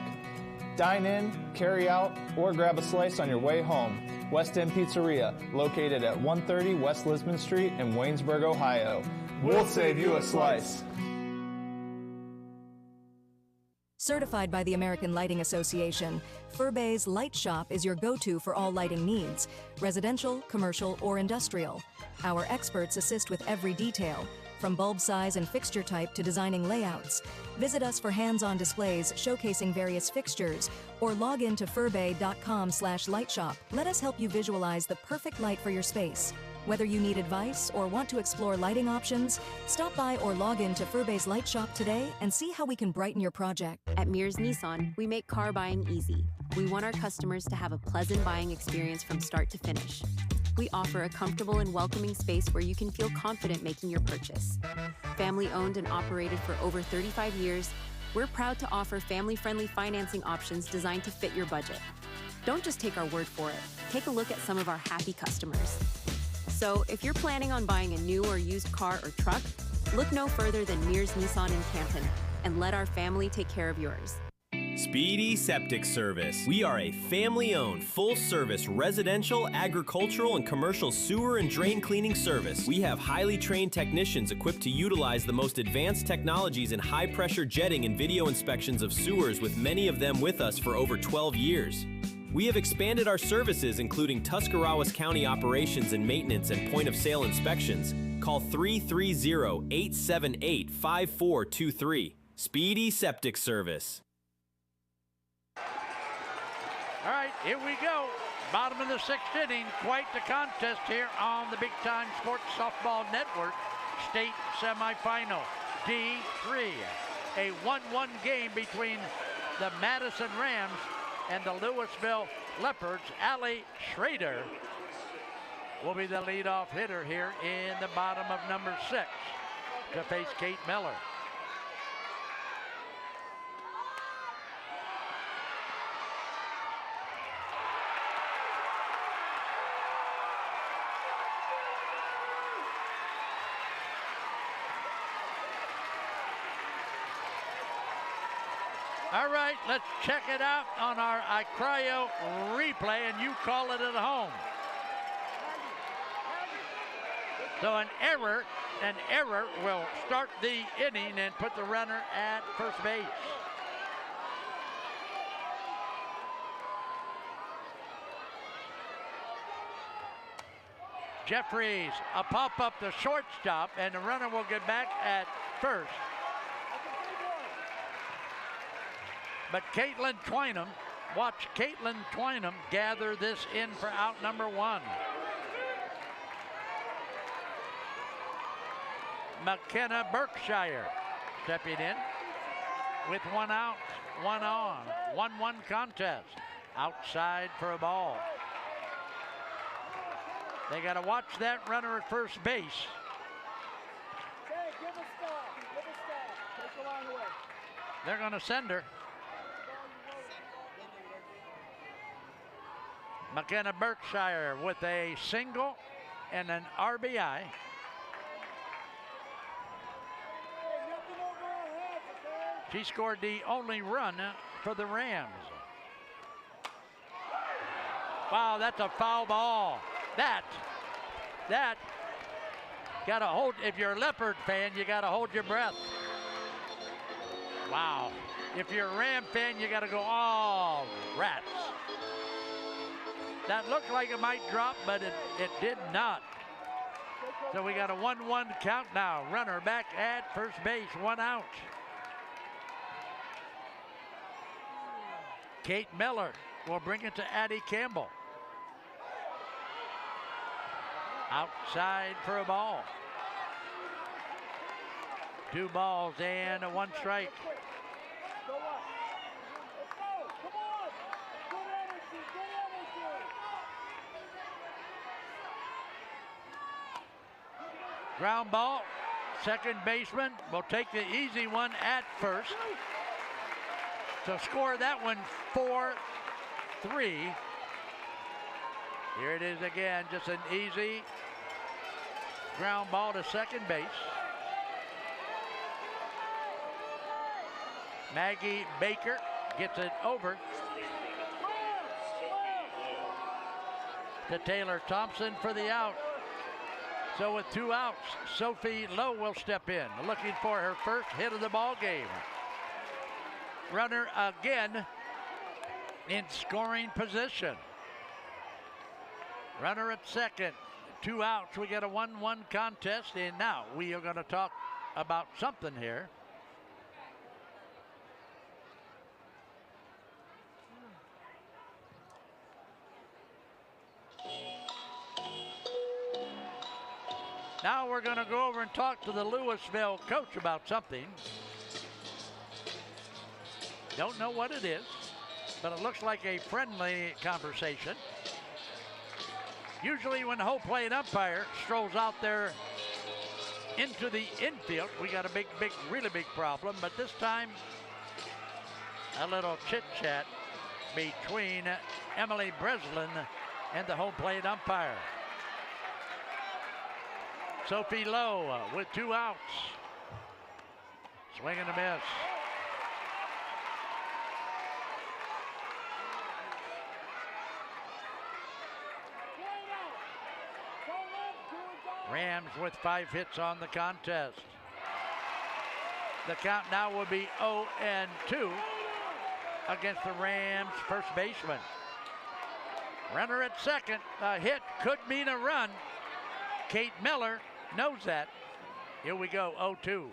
Dine in, carry out, or grab a slice on your way home. West End Pizzeria, located at 130 West Lisbon Street in Waynesburg, Ohio. We'll save you a slice. Certified by the American Lighting Association, Furbay's Light Shop is your go-to for all lighting needs, residential, commercial, or industrial. Our experts assist with every detail, from bulb size and fixture type to designing layouts. Visit us for hands-on displays showcasing various fixtures, or log in to furbay.com/lightshop. Let us help you visualize the perfect light for your space. Whether you need advice or want to explore lighting options, stop by or log in to Furbay's Light Shop today and see how we can brighten your project. At Mears Nissan, we make car buying easy. We want our customers to have a pleasant buying experience from start to finish. We offer a comfortable and welcoming space where you can feel confident making your purchase. Family owned and operated for over 35 years, we're proud to offer family-friendly financing options designed to fit your budget. Don't just take our word for it. Take a look at some of our happy customers. So if you're planning on buying a new or used car or truck, look no further than Mears Nissan in Canton and let our family take care of yours. Speedy Septic Service. We are a family-owned, full-service residential, agricultural, and commercial sewer and drain cleaning service. We have highly trained technicians equipped to utilize the most advanced technologies in high-pressure jetting and video inspections of sewers, with many of them with us for over 12 years. We have expanded our services, including Tuscarawas County operations and maintenance and point-of-sale inspections. Call 330-878-5423. Speedy Septic Service. All right, here we go. Bottom of the sixth inning. Quite the contest here on the Big Time Sports Softball Network. State semifinal D3. A 1-1 game between the Madison Rams and the Louisville Leopards. Allie Schrader will be the leadoff hitter here in the bottom of number 6 to face Kate Miller. All right, let's check it out on our iCryo replay, and you call it at home. So an error will start the inning and put the runner at first base. Jeffries, a pop up the shortstop, and the runner will get back at first. But Caitlin Twynham, watch Caitlin Twynham gather this in for out number 1. McKenna Berkshire stepping in with 1 out, 1 on, 1-1 contest. Outside for a ball. They got to watch that runner at first base. They're going to send her. McKenna Berkshire with a single and an RBI. She scored the only run for the Rams. Wow, that's a foul ball. That gotta hold. If you're a Leopard fan, you gotta hold your breath. Wow. If you're a Ram fan, you gotta go, oh, rats. That looked like it might drop, but it did not. So we got a 1-1 count now. Runner back at first base, 1 out. Kate Miller will bring it to Addie Campbell. Outside for a ball. 2 balls and a 1 strike. Ground ball. Second baseman will take the easy one at first. So score that one 4-3. Here it is again, just an easy ground ball to second base. Maggie Baker gets it over to Taylor Thompson for the out. So with 2 outs, Sophie Lowe will step in, looking for her first hit of the ball game. Runner again in scoring position. Runner at second, 2 outs. We get a 1-1 contest, and now we are going to talk about something here. Now we're going to go over and talk to the Louisville coach about something. Don't know what it is, but it looks like a friendly conversation. Usually when the whole plate umpire strolls out there into the infield, we got a really big problem. But this time, a little chit-chat between Emily Breslin and the home plate umpire. Sophie Lowe with 2 outs. Swing and a miss. Rams with 5 hits on the contest. The count now will be 0-2 against the Rams first baseman. Runner at second. A hit could mean a run. Kate Miller knows that. Here we go, 0-2.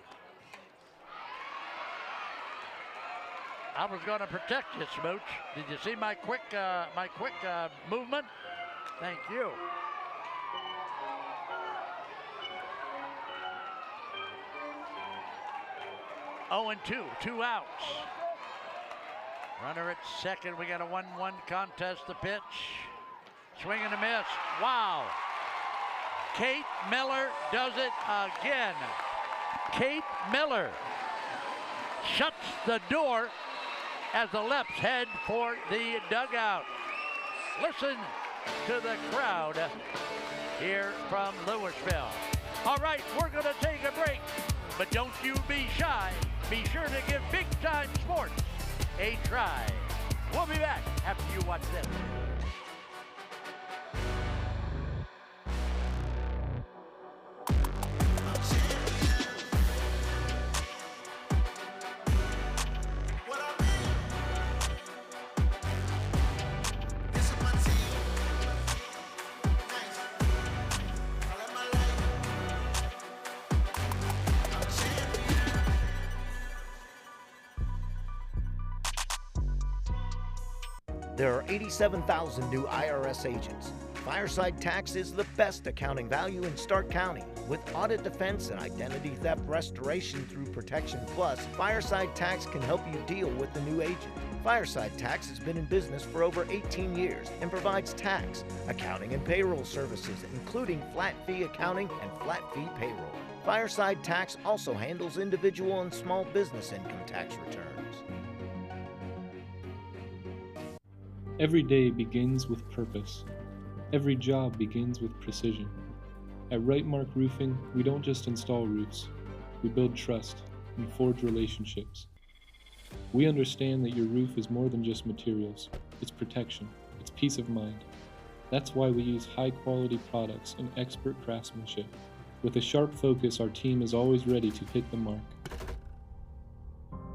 I was going to protect you, Smooch. Did you see my quick movement? Thank you. Oh, and 2 outs. Runner at second. We got a 1-1 contest. The pitch. Swing and a miss. Wow. Kate Miller does it again. Kate Miller shuts the door as the Leps head for the dugout. Listen to the crowd here from Louisville. All right, we're going to take a break, but don't you be shy. Be sure to give Big Time Sports a try. We'll be back after you watch this. There are 87,000 new IRS agents. Fireside Tax is the best accounting value in Stark County. With audit defense and identity theft restoration through Protection Plus, Fireside Tax can help you deal with the new agent. Fireside Tax has been in business for over 18 years and provides tax, accounting, and payroll services, including flat fee accounting and flat fee payroll. Fireside Tax also handles individual and small business income tax returns. Every day begins with purpose. Every job begins with precision. At Rightmark Roofing, we don't just install roofs. We build trust and forge relationships. We understand that your roof is more than just materials. It's protection. It's peace of mind. That's why we use high-quality products and expert craftsmanship. With a sharp focus, our team is always ready to hit the mark.